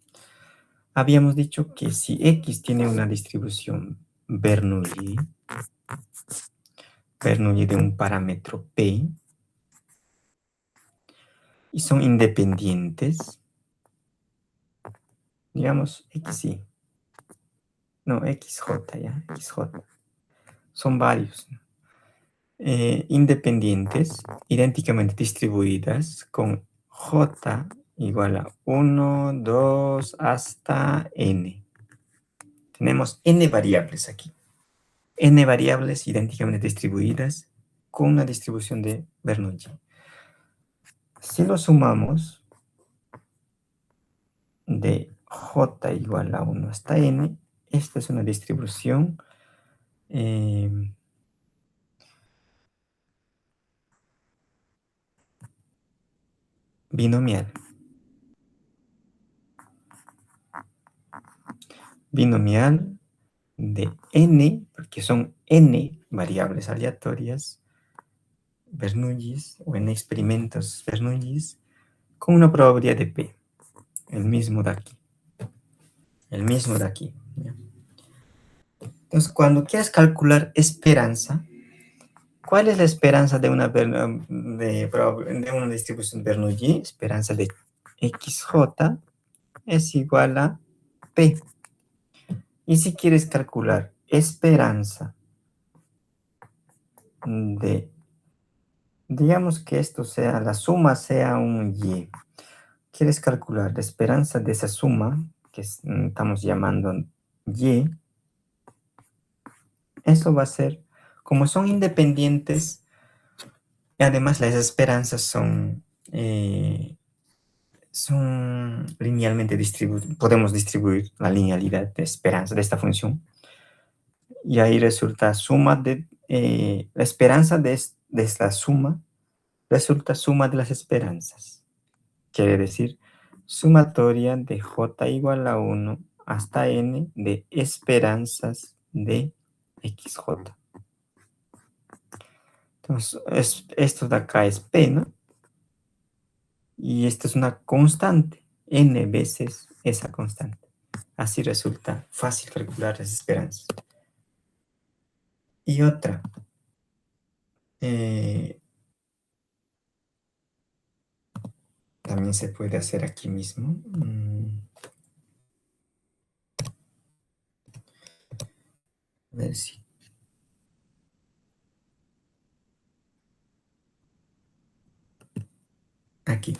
habíamos dicho que si X tiene una distribución Bernoulli, de un parámetro P, y son independientes, digamos XY, no, XJ, ya, XJ, son varios, ¿no? Independientes, idénticamente distribuidas, con J igual a 1, 2, hasta N. Tenemos N variables aquí. N variables idénticamente distribuidas con una distribución de Bernoulli. Si lo sumamos de J igual a 1 hasta N, esta es una distribución binomial. Binomial de N, porque son N variables aleatorias, Bernoullis, o N experimentos Bernoullis, con una probabilidad de P, el mismo de aquí. El mismo de aquí. ¿Ya? Entonces, cuando quieras calcular esperanza, ¿cuál es la esperanza de de una distribución Bernoulli? Esperanza de XJ es igual a P. Y si quieres calcular esperanza de, digamos que esto sea, la suma sea un Y. Quieres calcular la esperanza de esa suma, que estamos llamando Y, eso va a ser, como son independientes, y además las esperanzas son linealmente distribuidas, podemos distribuir la linealidad de esperanza de esta función, y ahí resulta suma de, la esperanza de esta suma, resulta suma de las esperanzas. Quiere decir, sumatoria de j igual a 1 hasta n de esperanzas de xj. Entonces, esto de acá es p, ¿no? Y esta es una constante, n veces esa constante. Así resulta fácil calcular las esperanzas. Y otra, también se puede hacer aquí mismo. A ver si. Aquí.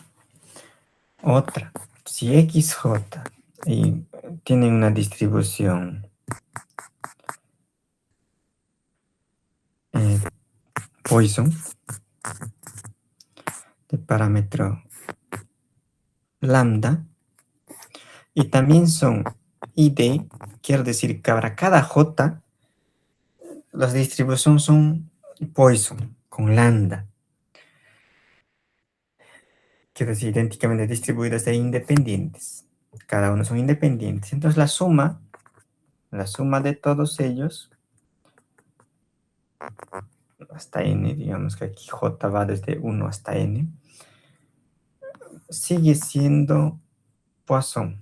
Otra. Si xj y tiene una distribución Poisson de parámetro lambda, y también son ID, quiero decir que para cada J, las distribuciones son Poisson con lambda, quiero decir idénticamente distribuidas e independientes. Cada uno son independientes. Entonces la suma de todos ellos, hasta n, digamos que aquí J va desde 1 hasta n, sigue siendo Poisson,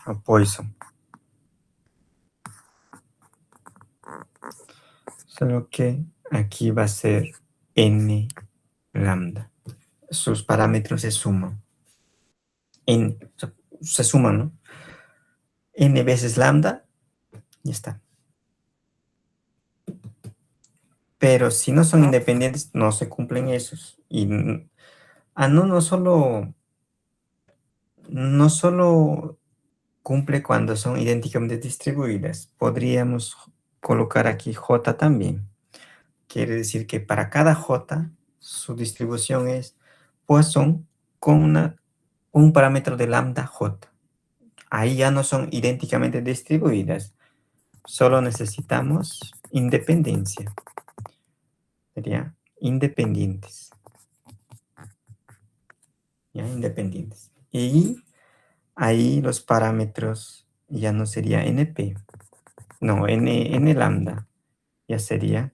o Poisson. Solo que aquí va a ser n lambda. Sus parámetros se suman. se suman, ¿no? N veces lambda, ya está. Pero si no son independientes, no se cumplen esos. Y no, no solo cumple cuando son idénticamente distribuidas. Podríamos colocar aquí J también. Quiere decir que para cada J, su distribución es Poisson con un parámetro de lambda J. Ahí ya no son idénticamente distribuidas. Solo necesitamos independencia. Sería independientes. ¿Ya? Independientes. Y ahí los parámetros ya no sería NP. No, N lambda. Ya sería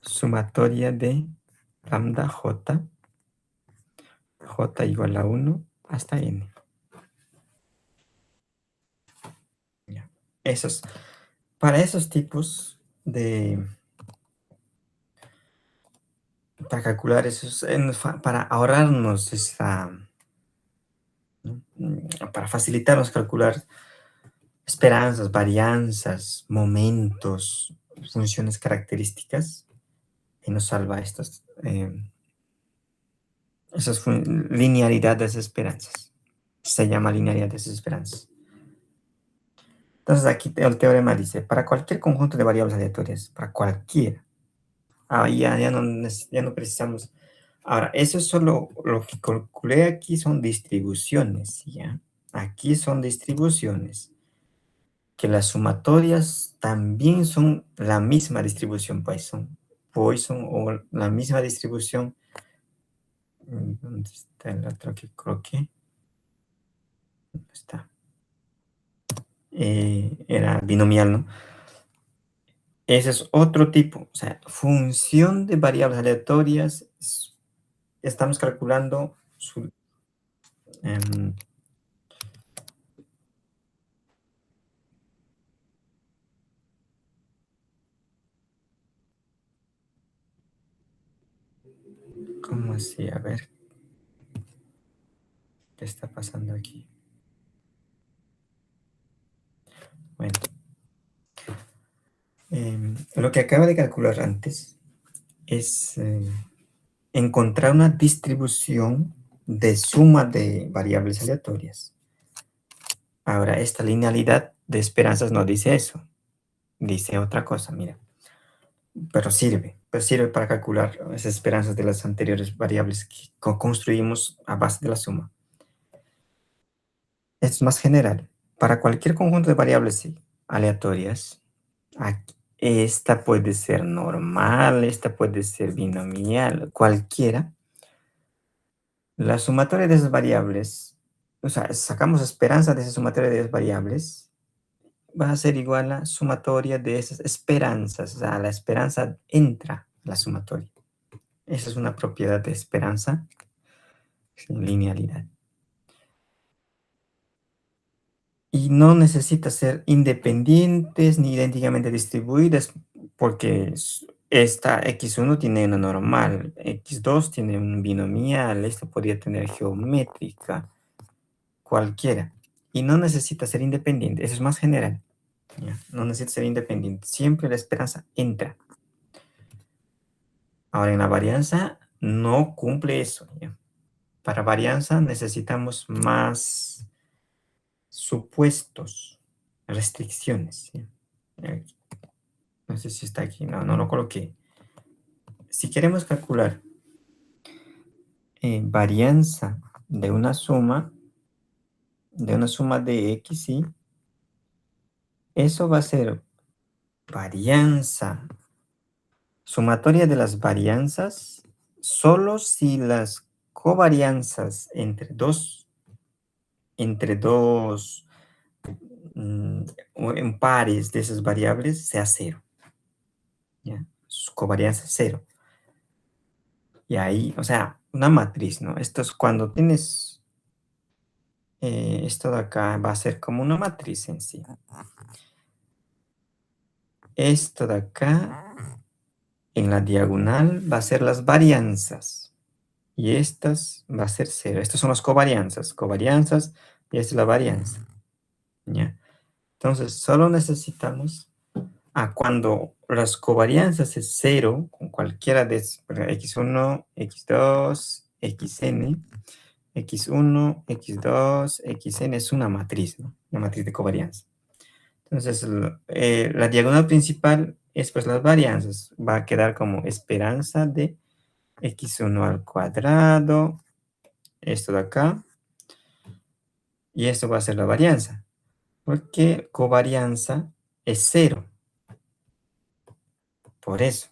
sumatoria de lambda J. J igual a 1 hasta N. Ya. Para esos tipos para calcular esos, para ahorrarnos ¿no? Para facilitarnos calcular esperanzas, varianzas, momentos, funciones características, y nos salva esas linealidad de esperanzas. Se llama linealidad de esperanzas. Entonces aquí el teorema dice, para cualquier conjunto de variables aleatorias, para cualquiera, ya no precisamos. Ahora, eso es solo lo que calculé aquí son distribuciones, ¿ya? Aquí son distribuciones, que las sumatorias también son la misma distribución Poisson o la misma distribución. ¿Dónde está el otro que coloqué? ¿Dónde está? Era binomial, ¿no? Ese es otro tipo, o sea, función de variables aleatorias, estamos calculando em, ¿cómo así? A ver, ¿qué está pasando aquí? Bueno, lo que acaba de calcular antes es encontrar una distribución de suma de variables aleatorias. Ahora, esta linealidad de esperanzas no dice eso, dice otra cosa, mira. Pero sirve para calcular esas esperanzas de las anteriores variables que construimos a base de la suma. Es más general. Para cualquier conjunto de variables aleatorias, esta puede ser normal, esta puede ser binomial, cualquiera. La sumatoria de esas variables, o sea, sacamos esperanza de esa sumatoria de esas variables, va a ser igual a sumatoria de esas esperanzas. O sea, la esperanza entra a la sumatoria. Esa es una propiedad de esperanza, linealidad. Y no necesita ser independientes ni idénticamente distribuidas, porque esta x1 tiene una normal, x2 tiene un binomial, esto podría tener geométrica, cualquiera. Y no necesita ser independiente, eso es más general. ¿Ya? No necesita ser independiente, siempre la esperanza entra. Ahora, en la varianza no cumple eso. ¿Ya? Para varianza necesitamos más supuestos, restricciones. ¿Sí? No sé si está aquí, no lo coloqué. Si queremos calcular varianza de una suma de x, y eso va a ser varianza, sumatoria de las varianzas, solo si las covarianzas entre dos en pares de esas variables sea cero. ¿Ya? Su covarianza es cero. Y ahí, o sea, una matriz, ¿no? Esto es cuando tienes, esto de acá va a ser como una matriz en sí. Esto de acá, en la diagonal, va a ser las varianzas. Y estas va a ser cero. Estas son las covarianzas. Covarianzas y esta es la varianza, ¿ya? Entonces, solo necesitamos, cuando las covarianzas es cero, con cualquiera de x1, x2, xn, x1, x2, xn es una matriz, ¿no? Una matriz de covarianza. Entonces, la diagonal principal es pues las varianzas. Va a quedar como esperanza de x1 al cuadrado, esto de acá, y esto va a ser la varianza, porque covarianza es cero, por eso,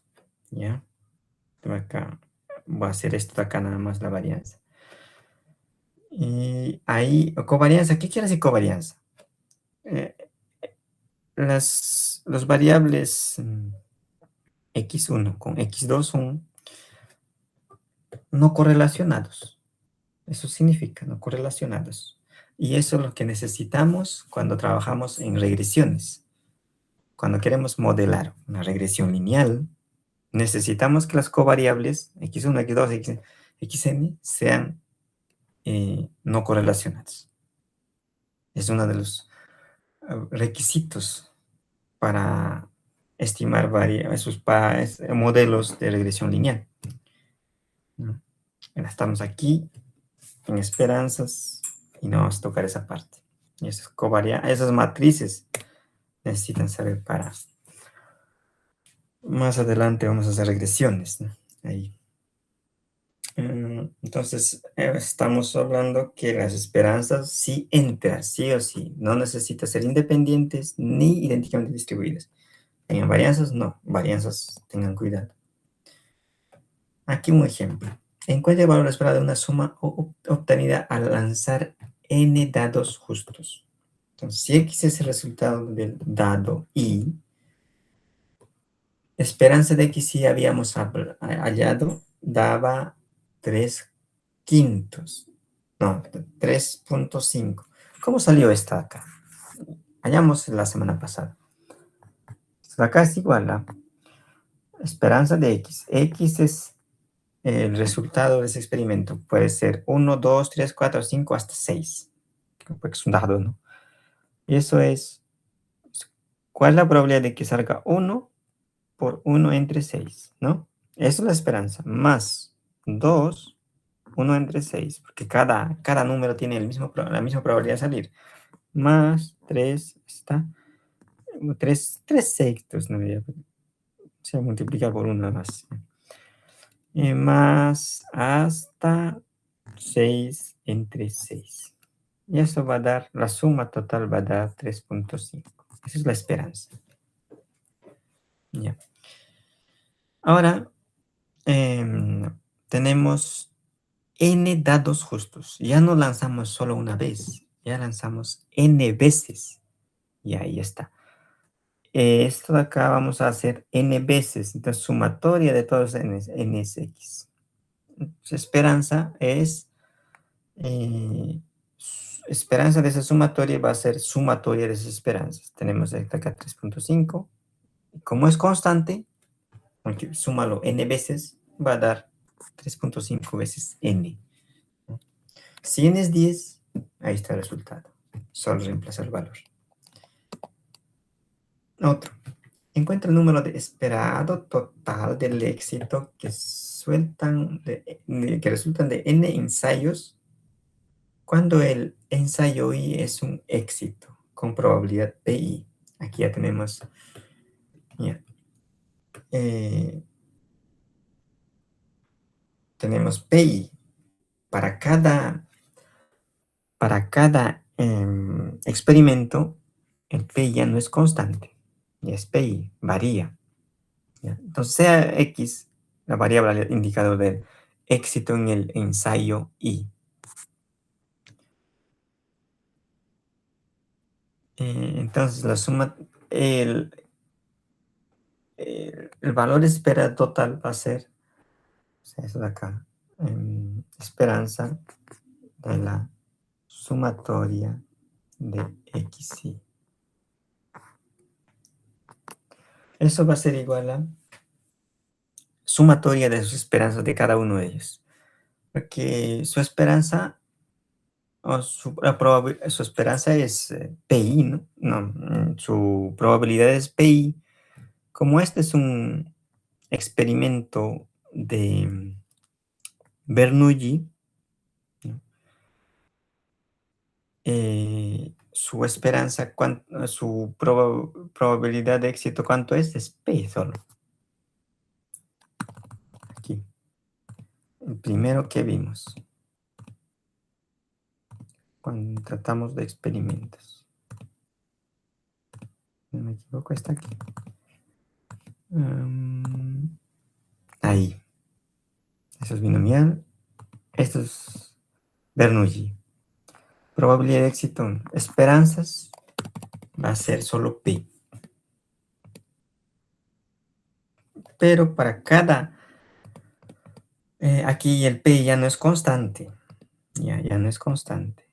¿ya? De acá, voy a hacer esto de acá nada más la varianza. Y ahí, covarianza, ¿qué quiere decir covarianza? Eh, los variables x1 con x2 son no correlacionados. Eso significa no correlacionados. Y eso es lo que necesitamos cuando trabajamos en regresiones. Cuando queremos modelar una regresión lineal, necesitamos que las covariables x1, x2, xn sean no correlacionadas. Es uno de los requisitos para estimar esos modelos de regresión lineal. ¿No? Estamos aquí en esperanzas y no vamos a tocar esa parte. Y esas matrices necesitan saber para... Más adelante vamos a hacer regresiones, ¿no? Ahí. Entonces, estamos hablando que las esperanzas sí entran, sí o sí. No necesitan ser independientes ni idénticamente distribuidas. En varianzas, no. Varianzas, tengan cuidado. Aquí un ejemplo. Encuentre el valor esperado de una suma obtenida al lanzar n dados justos. Entonces, si x es el resultado del dado y, esperanza de x si habíamos hallado, daba 3/5. No, 3.5. ¿Cómo salió esta acá? Hallamos la semana pasada. Acá es igual a esperanza de x. X es el resultado de ese experimento. Puede ser 1, 2, 3, 4, 5, hasta 6. Porque es un dado, ¿no? Y eso es, ¿cuál es la probabilidad de que salga 1 por 1 entre 6, ¿no? Eso es la esperanza. Más 2, 1 entre 6, porque cada número tiene la misma probabilidad de salir. Más 3, está 3 sextos, ¿no? Se multiplica por 1 más. Más hasta 6 entre 6. Y eso va a dar, la suma total va a dar 3.5. Esa es la esperanza. Ya. Ahora, tenemos n dados justos. Ya no lanzamos solo una vez, ya lanzamos n veces. Y ahí está. Esto de acá vamos a hacer n veces. Entonces, sumatoria de todos n es x. Esperanza es... esperanza de esa sumatoria va a ser sumatoria de esas esperanzas. Tenemos acá 3.5. Como es constante, aunque súmalo n veces, va a dar 3.5 veces n. Si n es 10, ahí está el resultado. Solo reemplaza el valor. Otro. Encuentra el número de esperado total del éxito que resultan de n ensayos cuando el ensayo I es un éxito con probabilidad PI. Aquí ya tenemos... Ya, tenemos PI para cada experimento. El PI ya no es constante, ya es PI, varía. ¿Ya? Entonces, sea X la variable indicador del éxito en el ensayo I. Entonces, la suma, el valor espera total va a ser, o sea, eso de acá, esperanza de la sumatoria de XY. Eso va a ser igual a sumatoria de sus esperanzas de cada uno de ellos. Porque su esperanza o su esperanza es PI, ¿no? No, su probabilidad es PI. Como este es un experimento de Bernoulli, ¿no? Su esperanza, su probabilidad de éxito, ¿cuánto es? Es P solo. Aquí. El primero que vimos cuando tratamos de experimentos. No me equivoco, está aquí. Ahí. Eso es binomial. Esto es Bernoulli. Probabilidad de éxito. Esperanzas va a ser solo P. Pero para cada... aquí el P ya no es constante. Ya no es constante.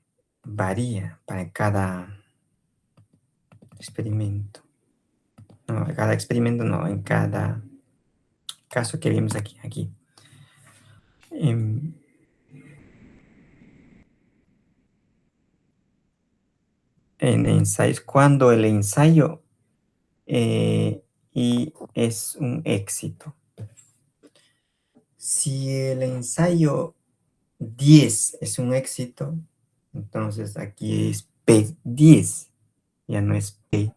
Varía para cada experimento. No, cada experimento no, en cada caso que vimos aquí. En, en ensayos, cuando el ensayo y es un éxito. Si el ensayo 10 es un éxito, entonces aquí es P10, ya no es P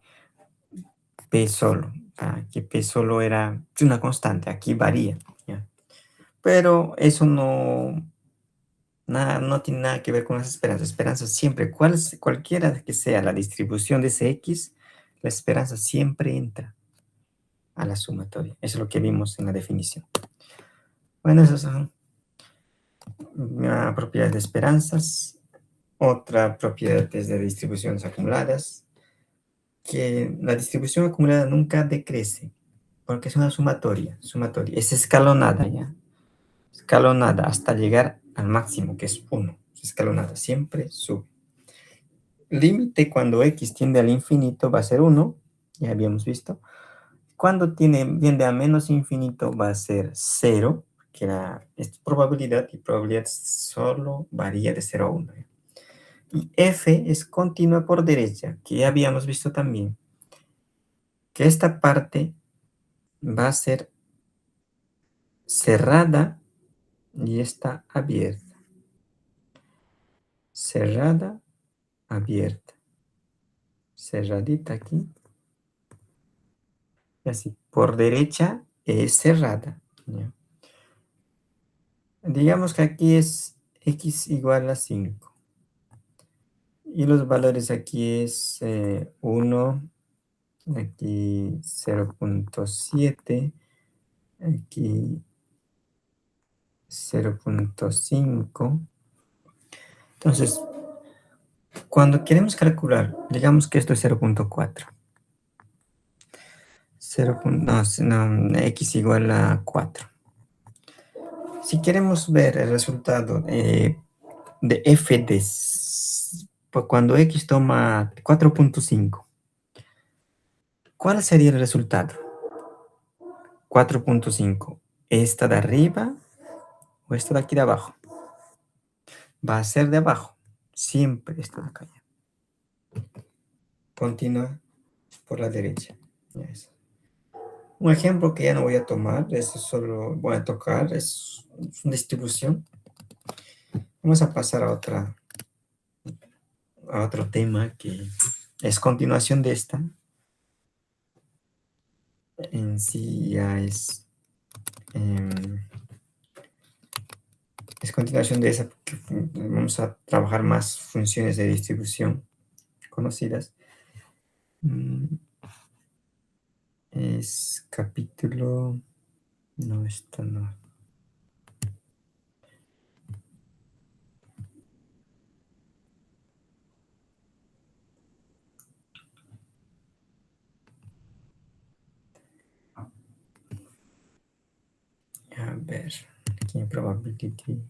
solo. Aquí P solo era una constante, aquí varía. ¿Ya? Pero eso no tiene nada que ver con las esperanzas. Esperanzas siempre, cualquiera que sea la distribución de ese X, la esperanza siempre entra a la sumatoria. Eso es lo que vimos en la definición. Bueno, esas son una propiedad de esperanzas. Otra propiedad es de distribuciones acumuladas, que la distribución acumulada nunca decrece, porque es una sumatoria, es escalonada ya, escalonada hasta llegar al máximo, que es 1, es escalonada, siempre sube. Límite cuando x tiende al infinito va a ser 1, ya habíamos visto. Cuando tiende a menos infinito va a ser 0, que es probabilidad, y probabilidad solo varía de 0 a 1. Y f es continua por derecha, que ya habíamos visto también, que esta parte va a ser cerrada y esta abierta. Cerrada, abierta. Cerradita aquí. Y así, por derecha es cerrada. ¿Ya? Digamos que aquí es x igual a 5. Y los valores aquí es 1, aquí 0.7, aquí 0.5. Entonces, cuando queremos calcular, digamos que esto es 0.4. 0. No, x igual a 4. Si queremos ver el resultado de f de pues cuando x toma 4.5, ¿cuál sería el resultado? 4.5. ¿Esta de arriba o esta de aquí de abajo? Va a ser de abajo. Siempre esta de acá. Continúa por la derecha. Yes. Un ejemplo que ya no voy a tomar, eso solo voy a tocar, es una distribución. Vamos a pasar a otro tema que es continuación de esta. En sí ya es continuación de esa, porque vamos a trabajar más funciones de distribución conocidas. Es capítulo... No, esto no. A ver, aquí en Probability.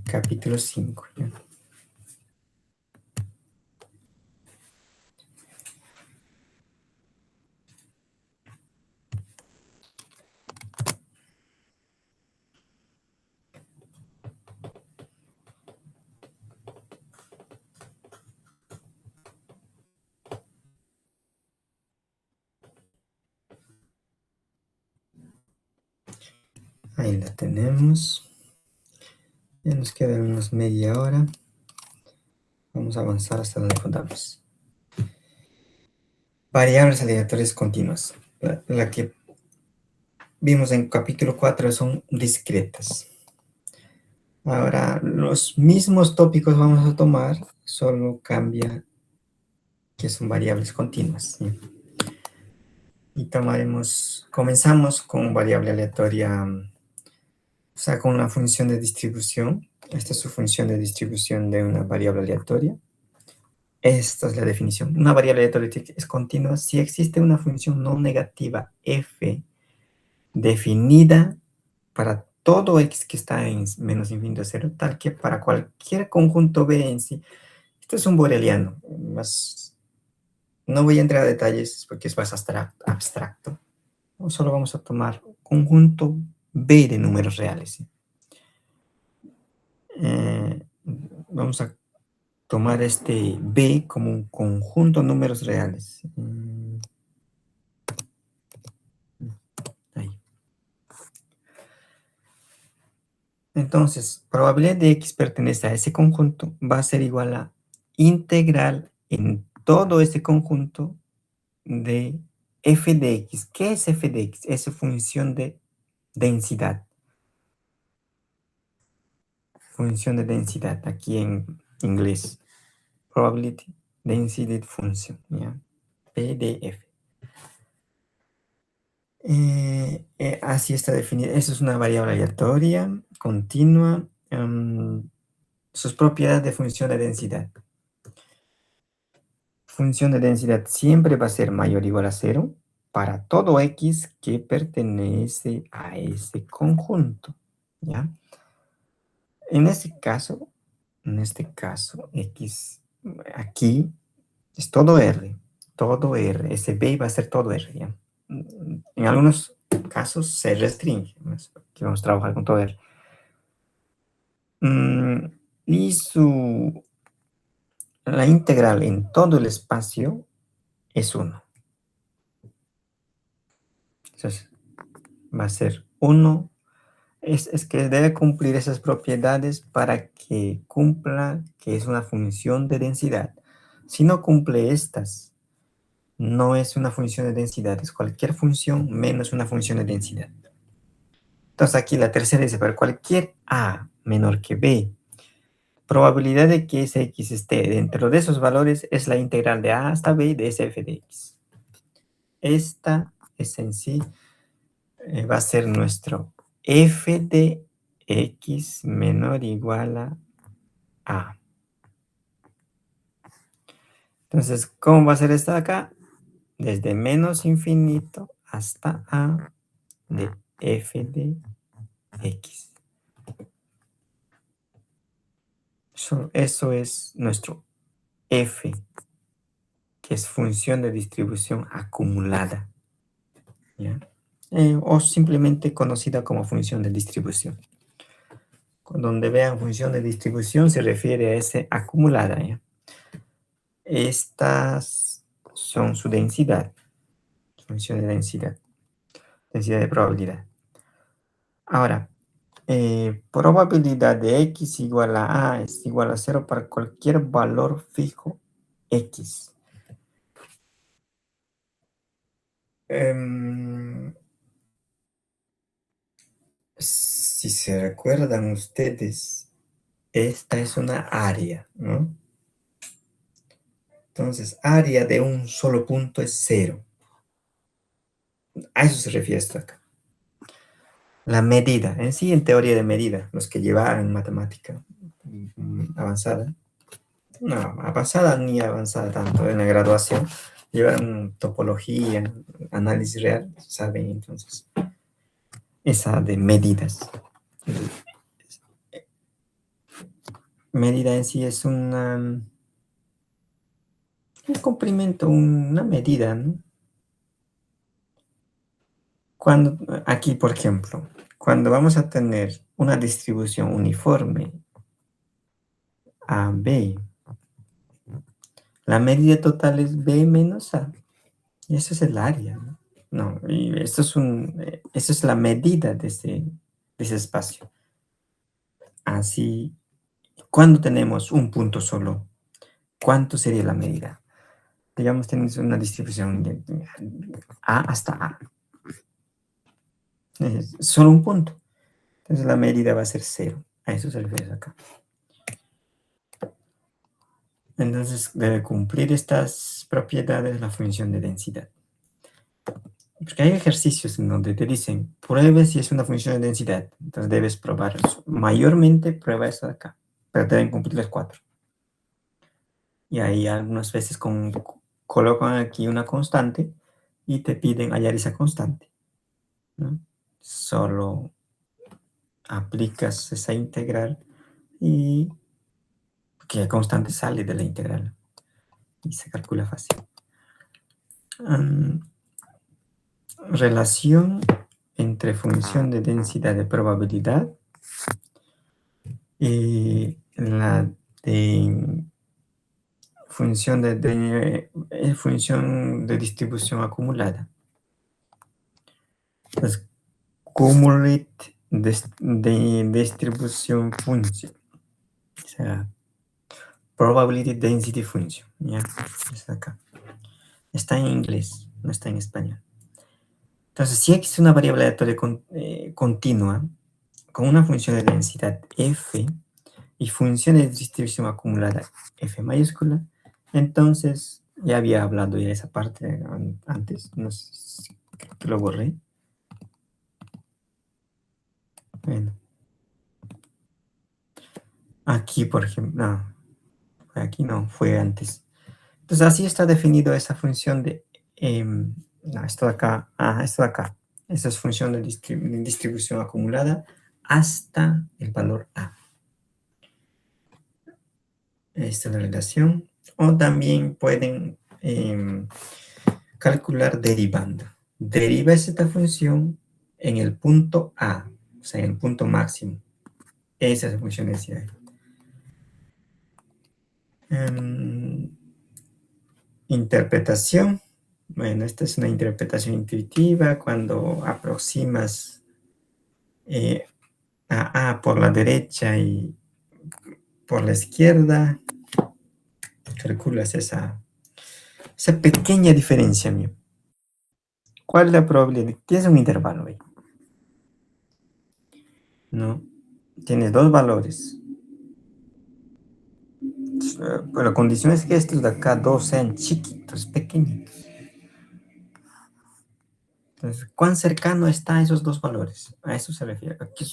Capítulo 5. ¿Ya? Ahí la tenemos. Ya nos queda unos media hora. Vamos a avanzar hasta donde podamos. Variables aleatorias continuas. La que vimos en capítulo 4 son discretas. Ahora, los mismos tópicos vamos a tomar, solo cambia que son variables continuas. ¿Sí? Y comenzamos con variable aleatoria, o sea, con una función de distribución. Esta es su función de distribución de una variable aleatoria. Esta es la definición. Una variable aleatoria es continua si existe una función no negativa f definida para todo x que está en menos infinito a cero, tal que para cualquier conjunto B en sí. Esto es un boreliano, no voy a entrar a detalles porque es más abstracto. Solo vamos a tomar conjunto B de números reales. ¿Sí? Vamos a tomar este B como un conjunto de números reales. Ahí. Entonces, probabilidad de x pertenece a ese conjunto va a ser igual a integral en todo ese conjunto de f de x. ¿Qué es f de x? Es función de densidad. Función de densidad, aquí en inglés. Probability Density Function, ¿ya? PDF. Así está definida. Eso es una variable aleatoria, continua. Sus propiedades de función de densidad. Función de densidad siempre va a ser mayor o igual a 0 para todo x que pertenece a ese conjunto, ¿ya? En este caso, x aquí es todo R, ese B va a ser todo R, ¿ya? En algunos casos se restringe, aquí vamos a trabajar con todo R. Y la integral en todo el espacio es 1. Entonces, va a ser 1. Es que debe cumplir esas propiedades para que cumpla que es una función de densidad. Si no cumple estas, no es una función de densidad, es cualquier función menos una función de densidad. Entonces aquí la tercera dice, para cualquier a menor que b, probabilidad de que ese x esté dentro de esos valores es la integral de a hasta b de ese f de x. Esta es en sí, va a ser nuestro f de x menor o igual a a. Entonces, ¿cómo va a ser esta de acá? Desde menos infinito hasta a de f de x. Eso es nuestro f, que es función de distribución acumulada, ¿ya? O simplemente conocida como función de distribución. Donde vean función de distribución se refiere a ese acumulada, ¿ya? Estas son su densidad, función de densidad de probabilidad. Ahora, probabilidad de x igual a a es igual a 0 para cualquier valor fijo x. Si se recuerdan ustedes, esta es una área, ¿no? Entonces, área de un solo punto es 0. A eso se refiere esto acá. La medida, en sí, en teoría de medida, los que llevaron matemática avanzada, no, avanzada ni avanzada tanto en la graduación, llevaron topología, análisis real, saben entonces, esa de medidas. Medida en sí es un complemento, una medida, ¿no? Aquí, por ejemplo, cuando vamos a tener una distribución uniforme a B, la medida total es B menos A. Y eso es el área, ¿no? No, y eso es la medida de ese. de ese espacio. Así, cuando tenemos un punto solo, ¿cuánto sería la medida? Digamos, tienes una distribución de A hasta A. Es solo un punto. Entonces la medida va a ser 0. A eso se refiere acá. Entonces debe cumplir estas propiedades la función de densidad. Porque hay ejercicios en donde te dicen, pruebe si es una función de densidad. Entonces debes probar eso. Mayormente prueba eso de acá. Pero deben cumplir las 4. Y ahí algunas veces colocan aquí una constante y te piden hallar esa constante, ¿no? Solo aplicas esa integral y que constante sale de la integral y se calcula fácil. Relación entre función de densidad de probabilidad y la de función de distribución acumulada. Entonces, cumulate de distribución function. O sea, probability density function. ¿Ya? Está acá. Está en inglés, no está en español. Entonces, si X es una variable aleatoria continua con una función de densidad f y función de distribución acumulada f mayúscula, entonces, ya había hablado ya de esa parte antes, no sé si creo que lo borré. Bueno, aquí, por ejemplo, no, aquí no, fue antes. Entonces, así está definido esa función de, no, esto de acá, esto de acá. Esa es función de distribución acumulada hasta el valor A. Esta es la relación. O también pueden calcular derivando. Derivas esta función en el punto A, o sea, en el punto máximo. Esa es la función de densidad. Interpretación. Bueno, esta es una interpretación intuitiva cuando aproximas a A por la derecha y por la izquierda, calculas esa pequeña diferencia, mío. ¿Cuál es la probabilidad? Tienes un intervalo ahí, ¿no? Tienes dos valores. Pero la condición es que estos de acá dos sean chiquitos, pequeñitos. Entonces, ¿cuán cercano están esos dos valores? A eso se refiere. Aquí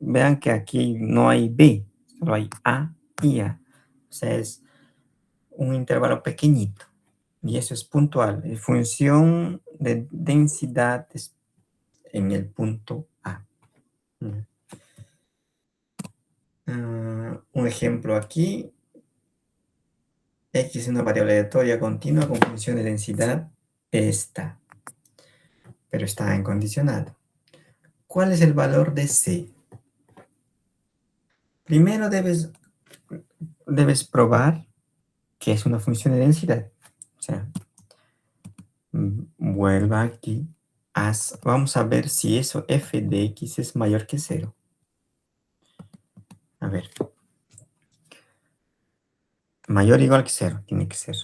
vean que aquí no hay B, solo hay A y A. O sea, es un intervalo pequeñito. Y eso es puntual. En función de densidad en el punto A. Un ejemplo aquí. X es una variable aleatoria continua con función de densidad esta. Pero está en condicional. ¿Cuál es el valor de C? Primero debes probar que es una función de densidad. O sea, vuelva aquí. Vamos a ver si eso f de x es mayor que 0. A ver. Mayor o igual que 0, tiene que ser.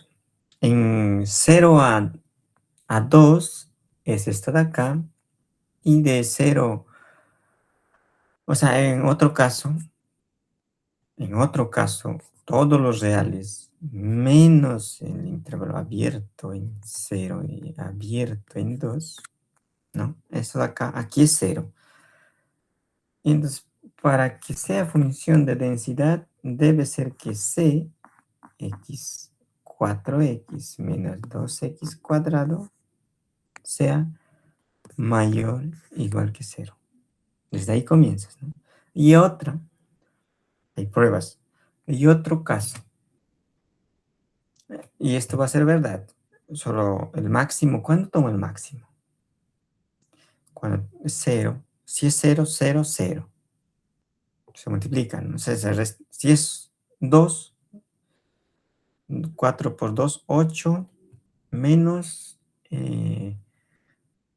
En 0 a 2 es esta de acá. Y de 0, o sea, en otro caso, todos los reales menos el intervalo abierto en 0 y abierto en 2, ¿no? Eso de acá, aquí es 0. Entonces, para que sea función de densidad, debe ser que c, x, 4x menos 2x cuadrado, sea mayor o igual que 0. Desde ahí comienzas, ¿no? Y otra, hay pruebas. Y otro caso, y esto va a ser verdad, solo el máximo, ¿cuándo tomo el máximo? Cuando es 0, si es 0, 0, 0. Se multiplican, ¿no? Si es 2, 4 por 2, 8, menos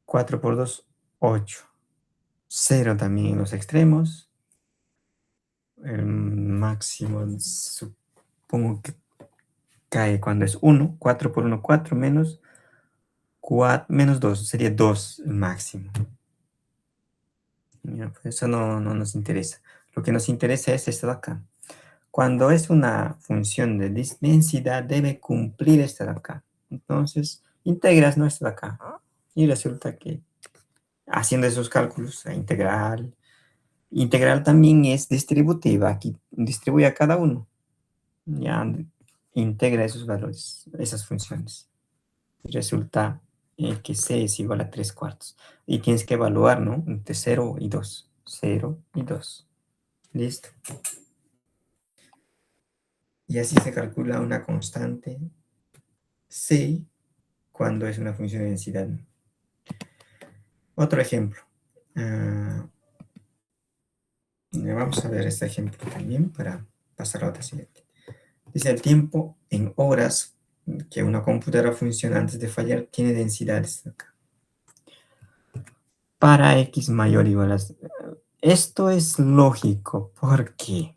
4 por 2, 8. 0 también en los extremos. El máximo supongo que cae cuando es 1. 4 por 1, 4 menos, 4, menos 2, sería 2 el máximo. Ya, pues eso no nos interesa. Lo que nos interesa es esto de acá. Cuando es una función de densidad, debe cumplir esta de acá. Entonces, integras, ¿no? Esta de acá. Y resulta que haciendo esos cálculos, la integral también es distributiva. Aquí distribuye a cada uno. Ya integra esos valores, esas funciones. Resulta que c es igual a 3 cuartos. Y tienes que evaluar, ¿no? Entre 0 y 2. 0 y 2. Listo. Y así se calcula una constante c cuando es una función de densidad. Otro ejemplo. Vamos a ver este ejemplo también para pasar a otra siguiente. Dice el tiempo en horas que una computadora funciona antes de fallar tiene densidades acá. Para x mayor o igual a... Esto es lógico porque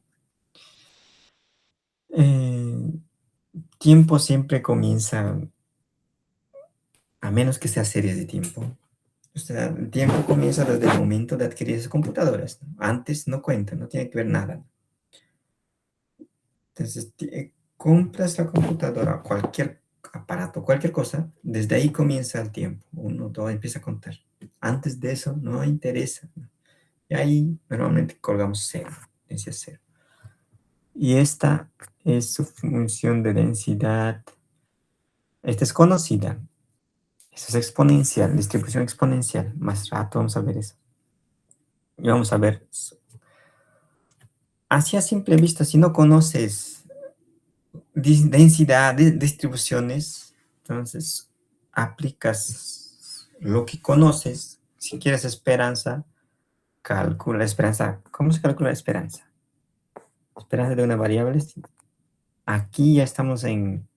tiempo siempre comienza, a menos que sea series de tiempo. O sea, el tiempo comienza desde el momento de adquirir esas computadoras, ¿no? Antes no cuenta, no tiene que ver nada. Entonces, compras la computadora, cualquier aparato, cualquier cosa, desde ahí comienza el tiempo. Uno, todo empieza a contar. Antes de eso no interesa, ¿no? Y ahí normalmente colgamos cero, densidad cero. Y esta es su función de densidad. Esta es conocida. Eso es exponencial, distribución exponencial. Más rato vamos a ver eso. Y vamos a ver. Así a simple vista, si no conoces densidad de distribuciones, entonces aplicas lo que conoces. Si quieres esperanza, calcula esperanza. ¿Cómo se calcula esperanza? Esperanza de una variable. Aquí ya estamos en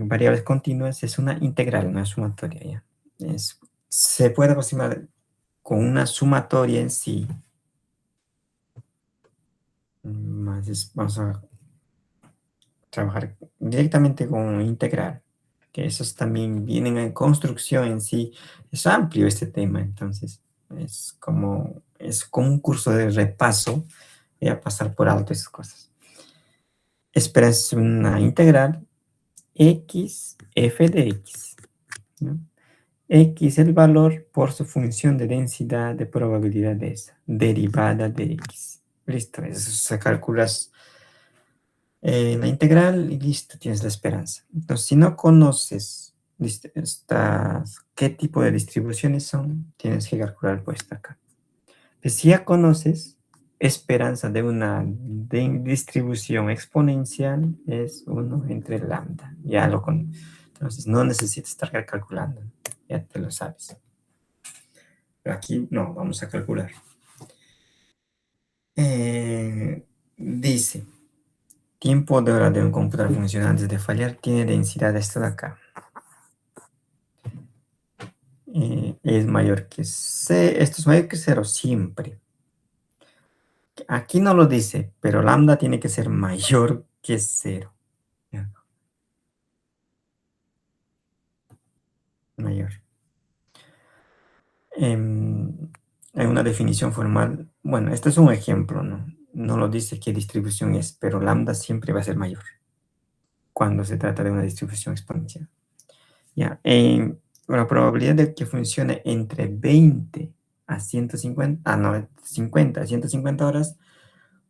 variables continuas, es una integral, una sumatoria. ¿Ya? Se puede aproximar con una sumatoria en sí. Vamos a trabajar directamente con integral, que esos también vienen en construcción en sí. Es amplio este tema, entonces es como un curso de repaso. Voy a pasar por alto esas cosas. Espera, es una integral x f de x, ¿no? X el valor por su función de densidad de probabilidad de esa, derivada de x. Listo, eso se calculas la integral y listo, tienes la esperanza. Entonces, si no conoces qué tipo de distribuciones son, tienes que calcular puesto acá. Pues si ya conoces, esperanza de una distribución exponencial es 1 entre lambda. Ya lo conoces. Entonces, no necesitas estar calculando, ya te lo sabes. Pero aquí no, vamos a calcular. Dice, tiempo de hora de un computador funcionando antes de fallar tiene densidad esta de acá. Es mayor que C, esto es mayor que 0 siempre. Aquí no lo dice, pero lambda tiene que ser mayor que 0. Mayor. Hay una definición formal. Bueno, este es un ejemplo, ¿no? No lo dice qué distribución es, pero lambda siempre va a ser mayor cuando se trata de una distribución exponencial. Ya, la probabilidad de que funcione entre 20 a 150, no, 50 a 150 horas,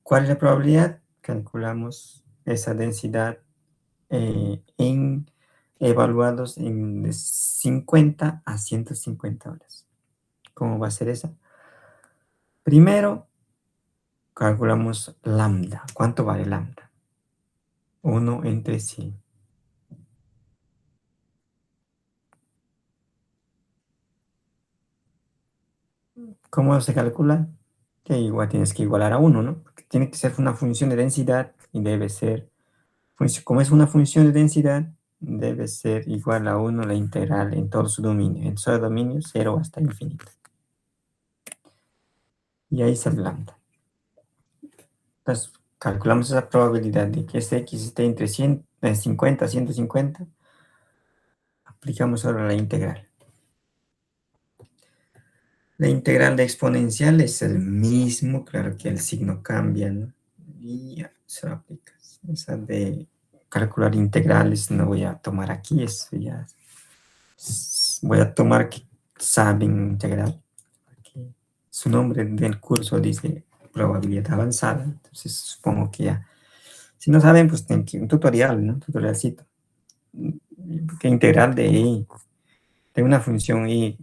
¿cuál es la probabilidad? Calculamos esa densidad en evaluados en de 50 a 150 horas. ¿Cómo va a ser esa? Primero, calculamos lambda. ¿Cuánto vale lambda? 1 entre 100. ¿Cómo se calcula? Que igual tienes que igualar a 1, ¿no? Porque tiene que ser una función de densidad y debe ser, como es una función de densidad, debe ser igual a 1 la integral en todo su dominio. En todo dominio, 0 hasta infinito. y ahí sale lambda. Entonces, calculamos esa probabilidad de que este x esté entre 50 y 150. Aplicamos ahora la integral. La integral de exponencial es el mismo, claro que el signo cambia, ¿no? Y ya, se lo aplicas. Esa de calcular integrales no voy a tomar aquí, eso ya. Voy a tomar que saben integral. Aquí su nombre del curso dice probabilidad avanzada, entonces supongo que ya. Si no saben, pues tienen que un tutorial, ¿no? Tutorialcito. Porque integral de una función y,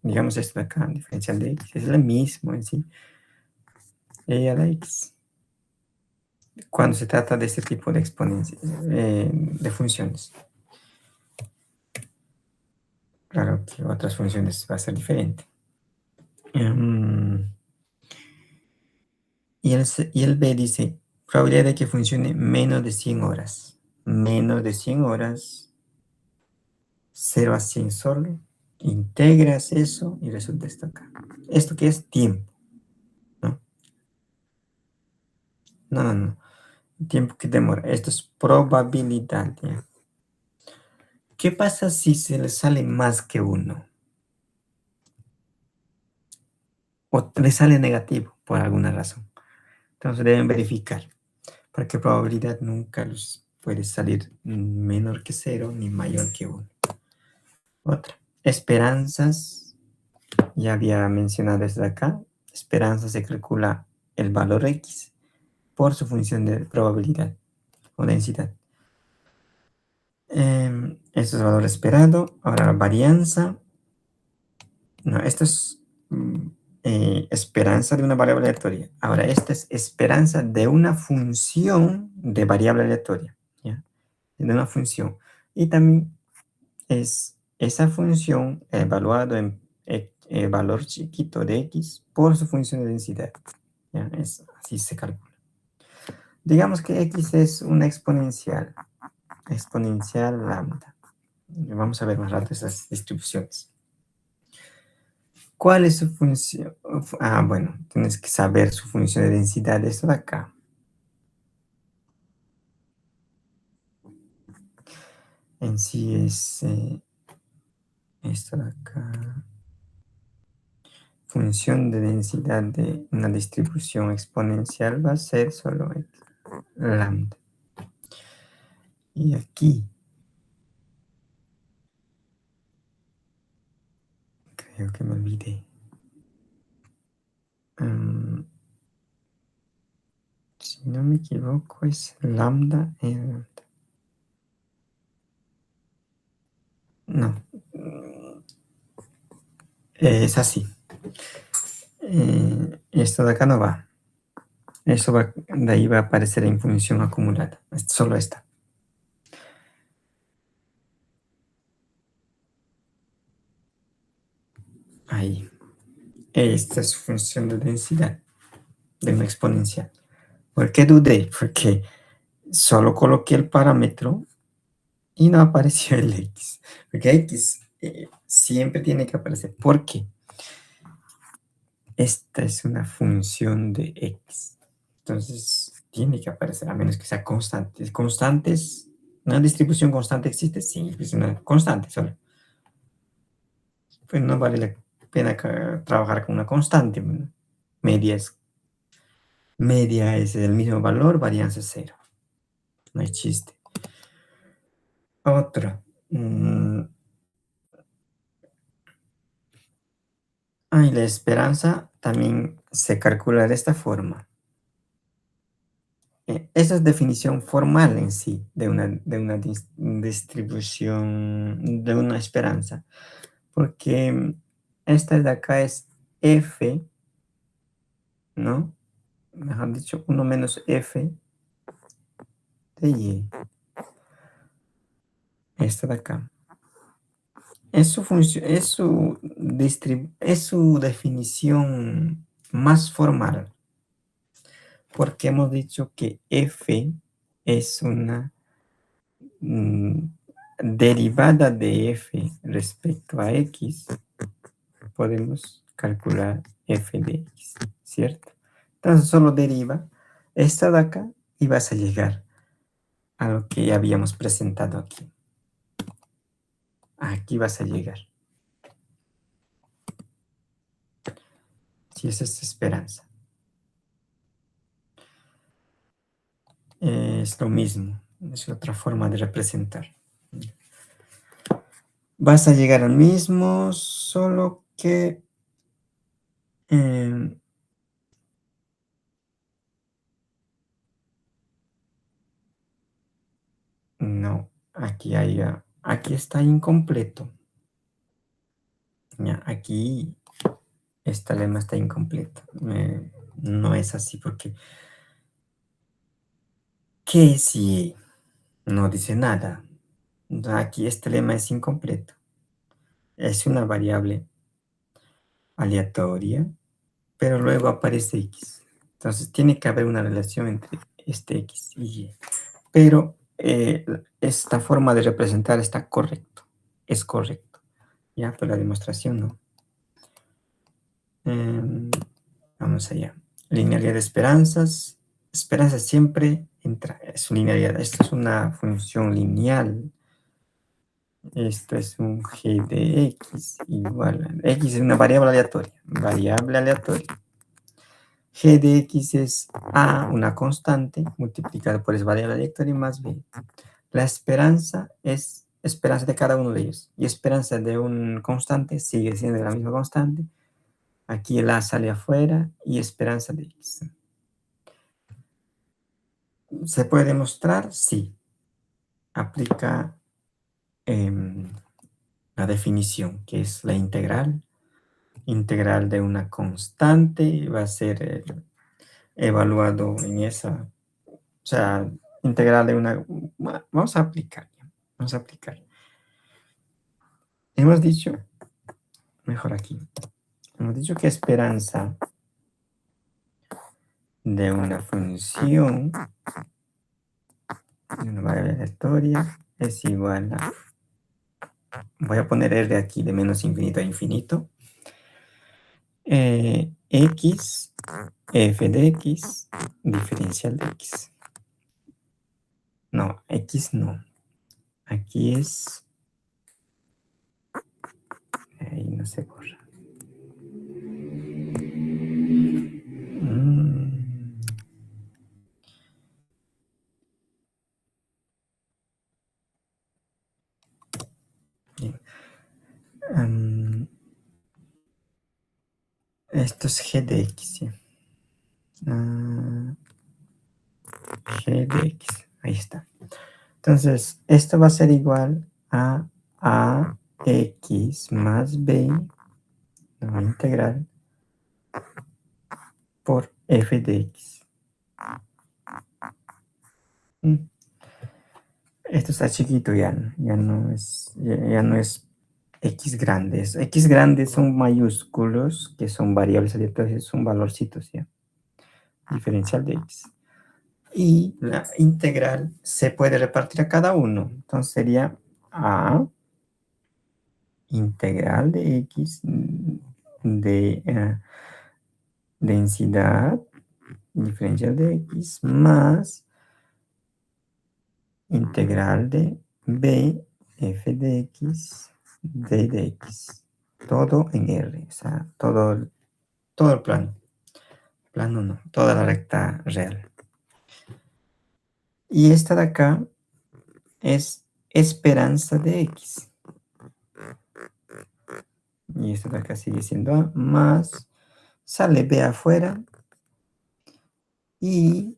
digamos esto de acá, diferencial de x, es lo mismo en sí. A la x. Cuando se trata de este tipo de exponencias, de funciones. Claro que otras funciones va a ser diferente. Y el B dice, probabilidad de que funcione menos de 100 horas. Menos de 100 horas, 0 a 100 solo. Integras eso y resulta esto acá. ¿Esto qué es? Tiempo, ¿no? No, no, no. Tiempo que demora. Esto es probabilidad, ¿ya? ¿Qué pasa si se le sale más que uno? O le sale negativo por alguna razón. Entonces deben verificar. Porque probabilidad nunca los puede salir menor que cero ni mayor que uno. Otra. Esperanzas. Ya había mencionado desde acá. Esperanza se calcula el valor X por su función de probabilidad o densidad. Esto es valor esperado. Ahora la varianza. No, esto es esperanza de una variable aleatoria. Ahora, esta es esperanza de una función de variable aleatoria. ¿Ya? De una función. Y también es esa función evaluado en valor chiquito de x por su función de densidad. ¿Ya? Así se calcula. Digamos que x es una exponencial lambda. Vamos a ver más rato esas distribuciones. ¿Cuál es su función? Bueno, tienes que saber su función de densidad. Esto de acá. En sí es esto de acá. Función de densidad de una distribución exponencial va a ser solo lambda. Y aquí creo que me olvidé. Si no me equivoco es lambda en lambda. No. Es así. Esto de acá no va. Eso de ahí va a aparecer en función acumulada. Solo esta. Ahí. Esta es su función de densidad de una exponencial. ¿Por qué dudé? Porque solo coloqué el parámetro y no apareció el x. Porque x siempre tiene que aparecer. ¿Por qué? Esta es una función de x. Entonces, tiene que aparecer, a menos que sea constante. Constantes, ¿una distribución constante existe? Sí, es una constante solo. Pues no vale la pena trabajar con una constante. Bueno, media es el mismo valor, varianza es cero. No hay chiste. Otra. Y la esperanza también se calcula de esta forma. Esa es definición formal en sí de una distribución, de una esperanza. Porque esta de acá es f, ¿no? Mejor dicho, 1 menos f de y. Esta de acá. Es su función, es su definición más formal. Porque hemos dicho que f es una derivada de f respecto a x. Podemos calcular f de x, ¿cierto? Entonces solo deriva esta de acá y vas a llegar a lo que habíamos presentado aquí. Aquí vas a llegar. Si esa es esperanza. Es lo mismo, es otra forma de representar. Vas a llegar al mismo, solo que no, aquí está incompleto. Ya, aquí este lema está incompleto. No es así porque ¿qué si no dice nada? Aquí este lema es incompleto. Es una variable aleatoria, pero luego aparece x. Entonces tiene que haber una relación entre este x y y. Pero esta forma de representar está correcto. Es correcto. Ya, pero la demostración no. Vamos allá. Linealidad de esperanzas. Esperanza siempre entra. Es linealidad. Esto es una función lineal. Esto es un g de x igual a... X es una variable aleatoria. Variable aleatoria. G de x es a, una constante, multiplicada por esa variable aleatoria más b. La esperanza es esperanza de cada uno de ellos. Y esperanza de un constante sigue siendo la misma constante. Aquí el a sale afuera y esperanza de x. ¿Se puede demostrar? Sí. Aplica la definición, que es la integral. Integral de una constante va a ser evaluado en esa, o sea, integral de una, vamos a aplicar, vamos a aplicar. Hemos dicho, mejor aquí, hemos dicho que esperanza de una función, de una variable aleatoria, es igual a, voy a poner R aquí de menos infinito a infinito, x, f de x, diferencial de x. No, x no. Aquí es, ahí no se corra. Esto es g de x, ¿sí? G de x, ahí está. Entonces, esto va a ser igual a ax más b, la integral, por f de x. Esto está chiquito ya, ya no es x grandes. X grandes son mayúsculos, que son variables aleatorias, son valorcitos, ¿ya? Diferencial de x. Y la integral se puede repartir a cada uno. Entonces sería a integral de x de densidad diferencial de x más integral de b f de x d de x. Todo en R, o sea, todo el plano. Plano no, toda la recta real. Y esta de acá es esperanza de x. Y esto de acá sigue siendo a más, sale b afuera y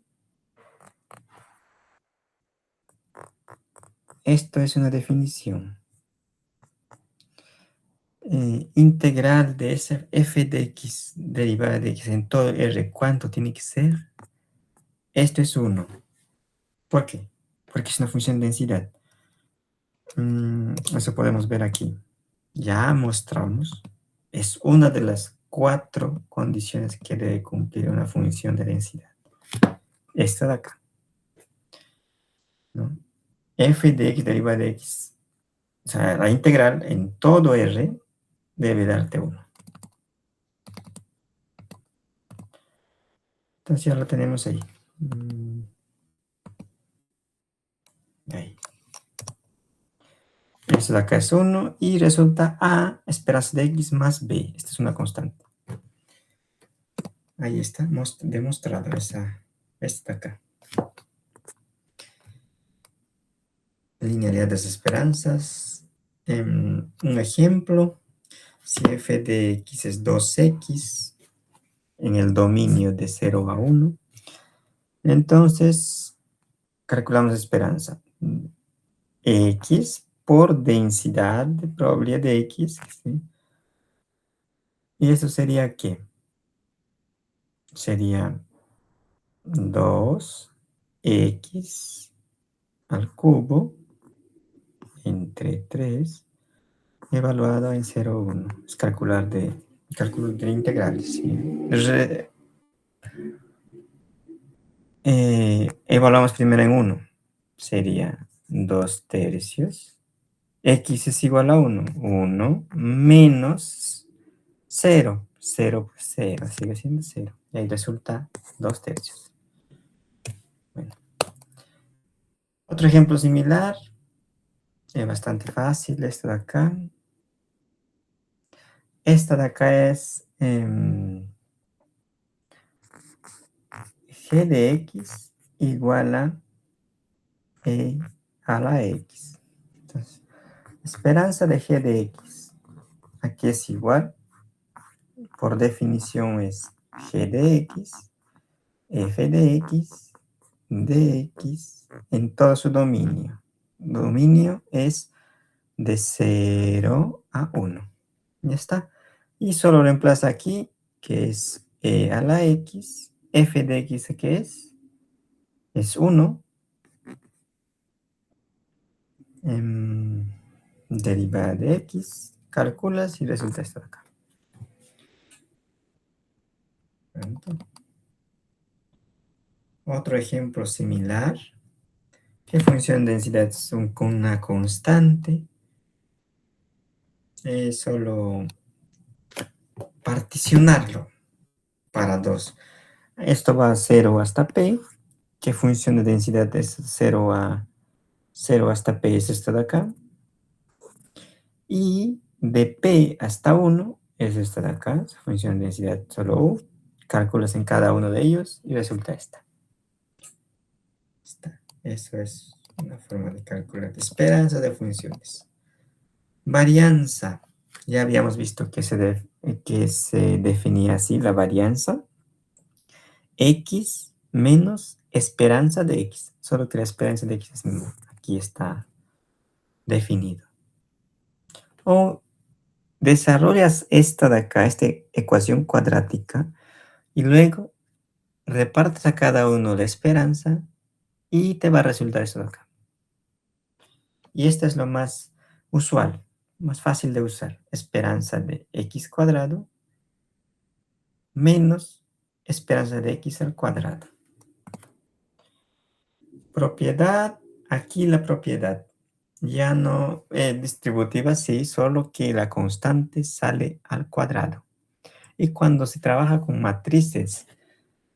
esto es una definición. Integral de esa f de x derivada de x en todo R, ¿cuánto tiene que ser? Esto es 1. ¿Por qué? Porque es una función de densidad. Eso podemos ver aquí. Ya mostramos. Es una de las 4 condiciones que debe cumplir una función de densidad. Esta de acá, ¿no? F de x derivada de x, o sea, la integral en todo R debe darte 1. Entonces ya lo tenemos ahí. Ahí. Esto de acá es 1 y resulta A esperanza de X más B. Esta es una constante. Ahí está demostrado esta de acá. Linealidad de las esperanzas. Un ejemplo. Si f de x es 2x en el dominio de 0 a 1, entonces calculamos esperanza. X por densidad de probabilidad de X. ¿Sí? ¿Y eso sería qué? Sería 2x al cubo entre 3 evaluado en 0,1. Es cálculo de integrales. ¿Sí? Evaluamos primero en 1. Sería 2 tercios. X es igual a 1. 1 menos 0. 0 por 0 sigue siendo 0. Y ahí resulta 2 tercios. Bueno. Otro ejemplo similar. Es bastante fácil esto de acá. Esta de acá es g de x igual a e a la x. Entonces, esperanza de g de x. Aquí es igual. Por definición es g de x, f de x, dx en todo su dominio. Dominio es de 0 a 1. Ya está. Y solo reemplaza aquí, que es e a la x. F de x, ¿qué es? Es 1. Derivada de x. Calculas y resulta esto de acá. Otro ejemplo similar. ¿Qué función de densidad es con una constante? Es solo particionarlo para 2. Esto va a 0 hasta p. ¿Qué función de densidad es 0 hasta p? Es esta de acá. Y de p hasta 1 es esta de acá. Esa función de densidad solo u. Cálculos en cada uno de ellos y resulta esta. Eso es una forma de calcular esperanza de funciones. Varianza. Ya habíamos visto que se definía así la varianza. X menos esperanza de X. Solo que la esperanza de X aquí está definido. O desarrollas esta de acá, esta ecuación cuadrática, y luego repartes a cada uno la esperanza y te va a resultar esto de acá. Y esto es lo más usual, más fácil de usar. Esperanza de X cuadrado menos esperanza de X al cuadrado. Propiedad, aquí la propiedad. Ya no distributiva, sí, solo que la constante sale al cuadrado. Y cuando se trabaja con matrices,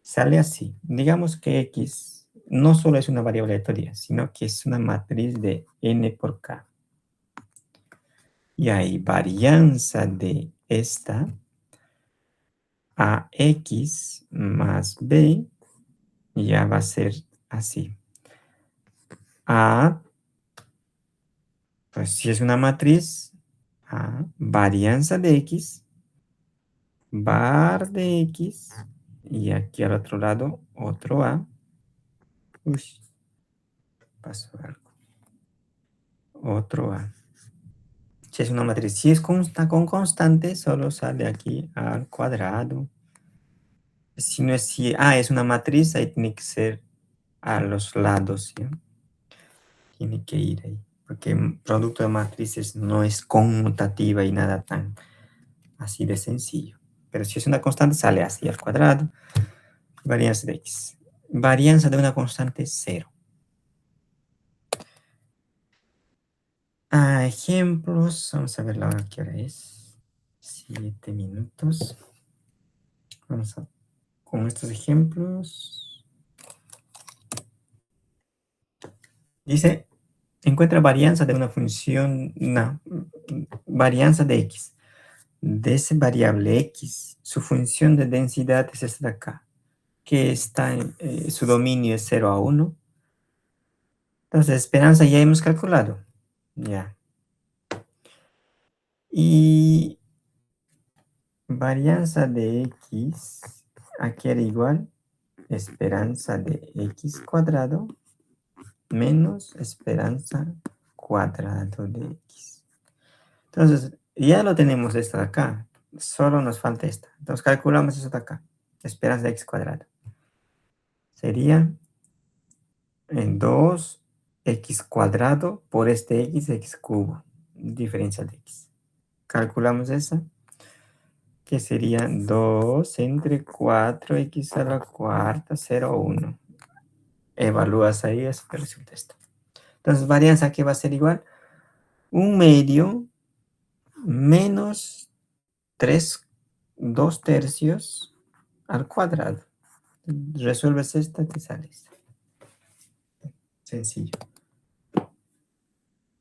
sale así. Digamos que X no solo es una variable aleatoria, sino que es una matriz de n por k. Y hay varianza de esta a X más B, ya va a ser así. A, pues si es una matriz, a varianza de X, var de X, y aquí al otro lado otro A. Uy, pasó algo. Otro A. Si es una matriz, si es con constante, solo sale aquí al cuadrado. Si no es, es una matriz, ahí tiene que ser a los lados, ¿sí? Tiene que ir ahí, porque producto de matrices no es conmutativa y nada tan así de sencillo. Pero si es una constante, sale así al cuadrado. Varianza de X. Varianza de una constante 0. Ejemplos. Vamos a ver la hora que hora es. 7 minutos. Vamos a con estos ejemplos. Dice, encuentra varianza de una función, varianza de x. De esa variable x, su función de densidad es esta de acá, que está en su dominio es 0 a 1. Entonces, esperanza ya hemos calculado. Ya. Y varianza de x, aquí era igual, esperanza de x cuadrado menos esperanza cuadrado de x. Entonces, ya lo tenemos esto de acá. Solo nos falta esta. Entonces, calculamos eso de acá. Esperanza de x cuadrado. Sería en 2x cuadrado por este x cubo. Diferencia de x. Calculamos esa, que sería 2 entre 4x a la cuarta, 0, 1. Evalúas ahí, eso te resulta esto. Entonces, varianza que va a ser igual 1/2 menos 2/3 al cuadrado. Resuelves esta, te sale esta. Sencillo.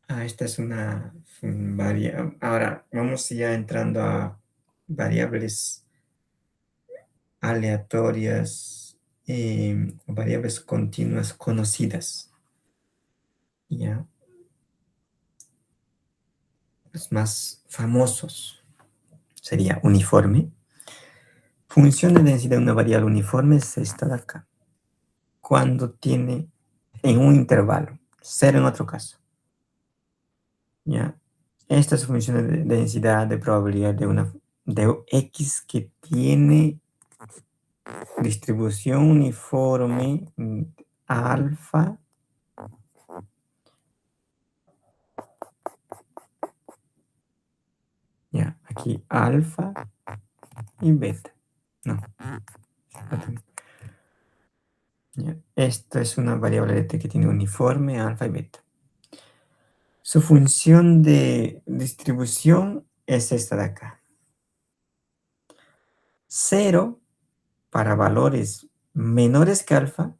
Esta es una variable. Ahora, vamos ya entrando a variables aleatorias, variables continuas conocidas. Ya. Los más famosos sería uniforme. Función de densidad de una variable uniforme es esta de acá. Cuando tiene en un intervalo, 0 en otro caso. ¿Ya? Esta es función de densidad de probabilidad de x que tiene distribución uniforme alfa ya aquí alfa y beta. No. Ya. Esta es una variable de t que tiene uniforme alfa y beta. Su función de distribución es esta de acá. 0 para valores menores que alfa,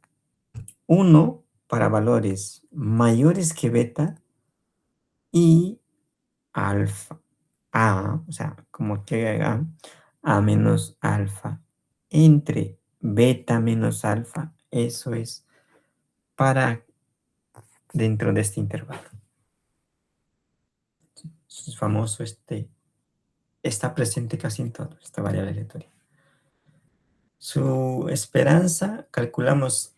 1 para valores mayores que beta y alfa. O sea, como que A menos alfa entre beta menos alfa. Eso es para dentro de este intervalo. Es famoso está presente casi en todo, esta variable aleatoria. Su esperanza, calculamos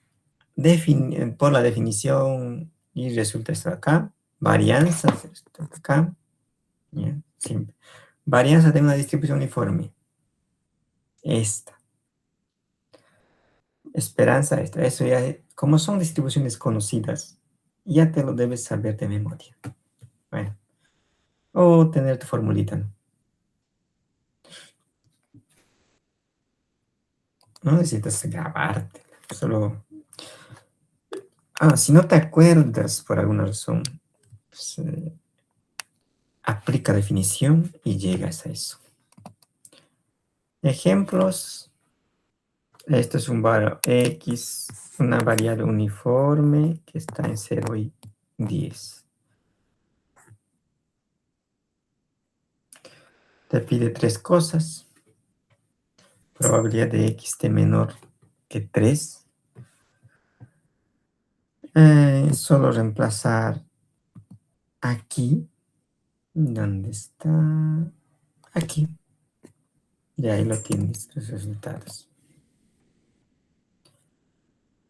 por la definición y resulta esto acá. Varianza, esto acá. ¿Ya? Siempre. Varianza de una distribución uniforme. Esta. Esperanza, esta. Eso ya, como son distribuciones conocidas, ya te lo debes saber de memoria. Bueno. O tener tu formulita, ¿no? No necesitas grabarte. Solo... si no te acuerdas por alguna razón, pues, aplica definición y llegas a eso. Ejemplos. Esto es un valor x, una variable uniforme que está en 0 y 10. Te pide tres cosas. Probabilidad de x de menor que 3. Solo reemplazar aquí. ¿Dónde está? Aquí. Y ahí lo tienes, los resultados.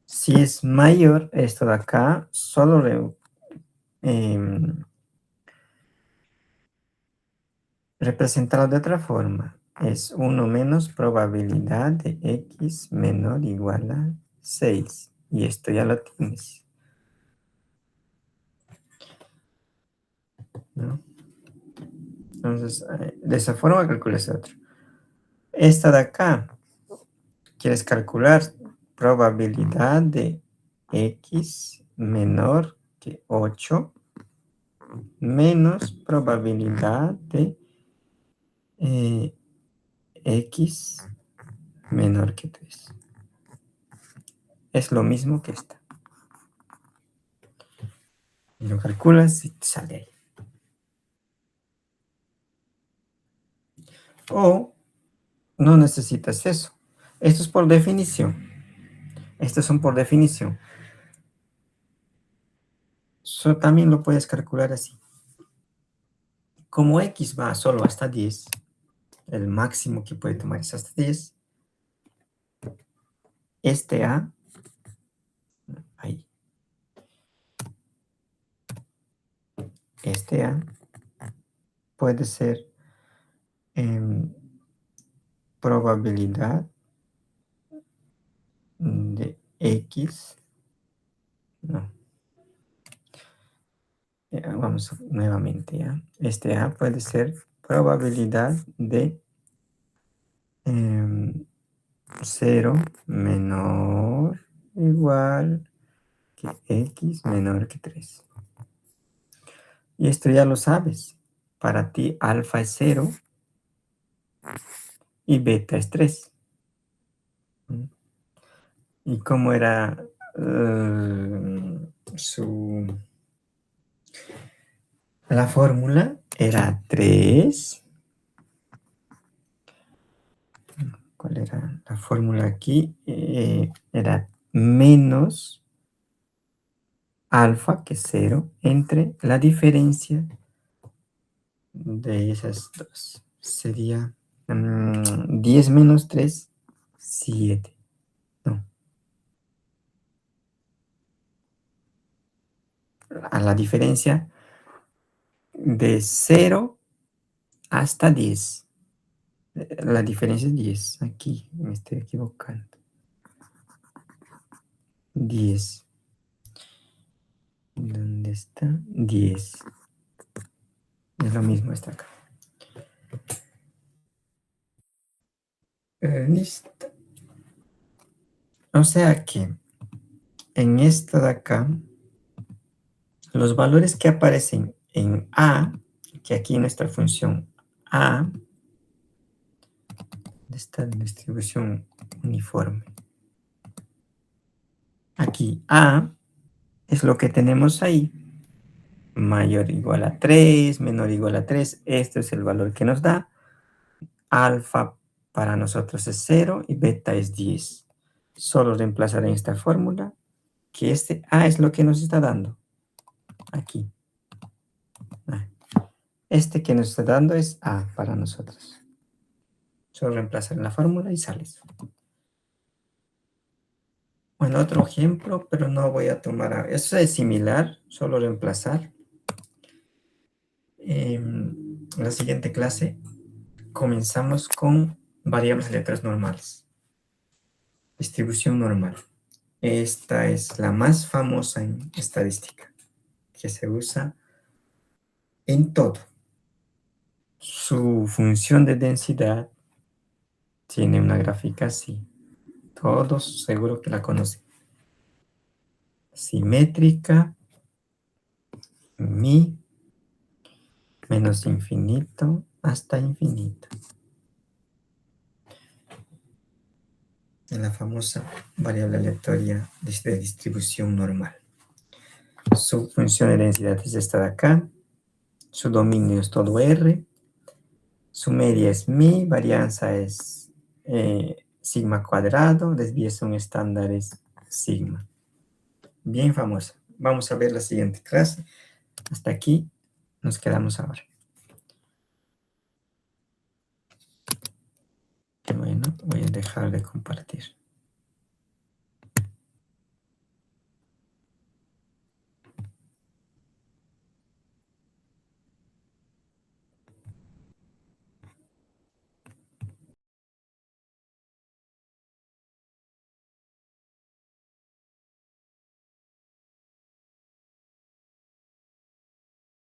Si es mayor esto de acá, solo representarlo de otra forma. Es 1 menos probabilidad de x menor o igual a 6. Y esto ya lo tienes, ¿no? Entonces, de esa forma calculas otro. Esta de acá, quieres calcular probabilidad de x menor que 8 menos probabilidad de x menor que 3. Es lo mismo que esta. Y lo calculas y te sale ahí. O no necesitas eso. Esto es por definición. Estos son por definición. Eso también lo puedes calcular así. Como x va solo hasta 10, el máximo que puede tomar es hasta 10, este a, ahí, este a puede ser probabilidad de x, no, vamos nuevamente, ¿ya? Este a puede ser probabilidad de 0 menor o igual que x menor que 3. Y esto ya lo sabes. Para ti alfa es 0 y beta es 3. ¿Y cómo era la fórmula? Era 3. ¿Cuál era la fórmula aquí? Era menos alfa, que es 0, entre la diferencia de esas dos. Sería 10 menos 3, 7. No, a la diferencia de 0 hasta 10. La diferencia es 10. Aquí me estoy equivocando. 10. ¿Dónde está? 10. Es lo mismo está acá. Listo. O sea que en esto de acá, los valores que aparecen en A, que aquí nuestra función A, ¿dónde está la distribución uniforme? Aquí A es lo que tenemos ahí. Mayor o igual a 3, menor o igual a 3. Este es el valor que nos da. Alfa para nosotros es 0 y beta es 10. Solo reemplazar en esta fórmula que este A es lo que nos está dando. Aquí. Este que nos está dando es A para nosotros. Solo reemplazar en la fórmula y sales. Bueno, otro ejemplo, pero no voy a tomar. Eso es similar, solo reemplazar. En la siguiente clase comenzamos con variables aleatorias normales. Distribución normal. Esta es la más famosa en estadística, que se usa en todo. Su función de densidad tiene una gráfica así. Todos seguro que la conocen. Simétrica, mi, menos infinito hasta infinito. En la famosa variable aleatoria de distribución normal. Su función de densidad es esta de acá. Su dominio es todo R. Su media es mi, varianza es sigma cuadrado, desviación estándar es sigma. Bien famosa. Vamos a ver la siguiente clase. Hasta aquí nos quedamos ahora. Bueno, voy a dejar de compartir.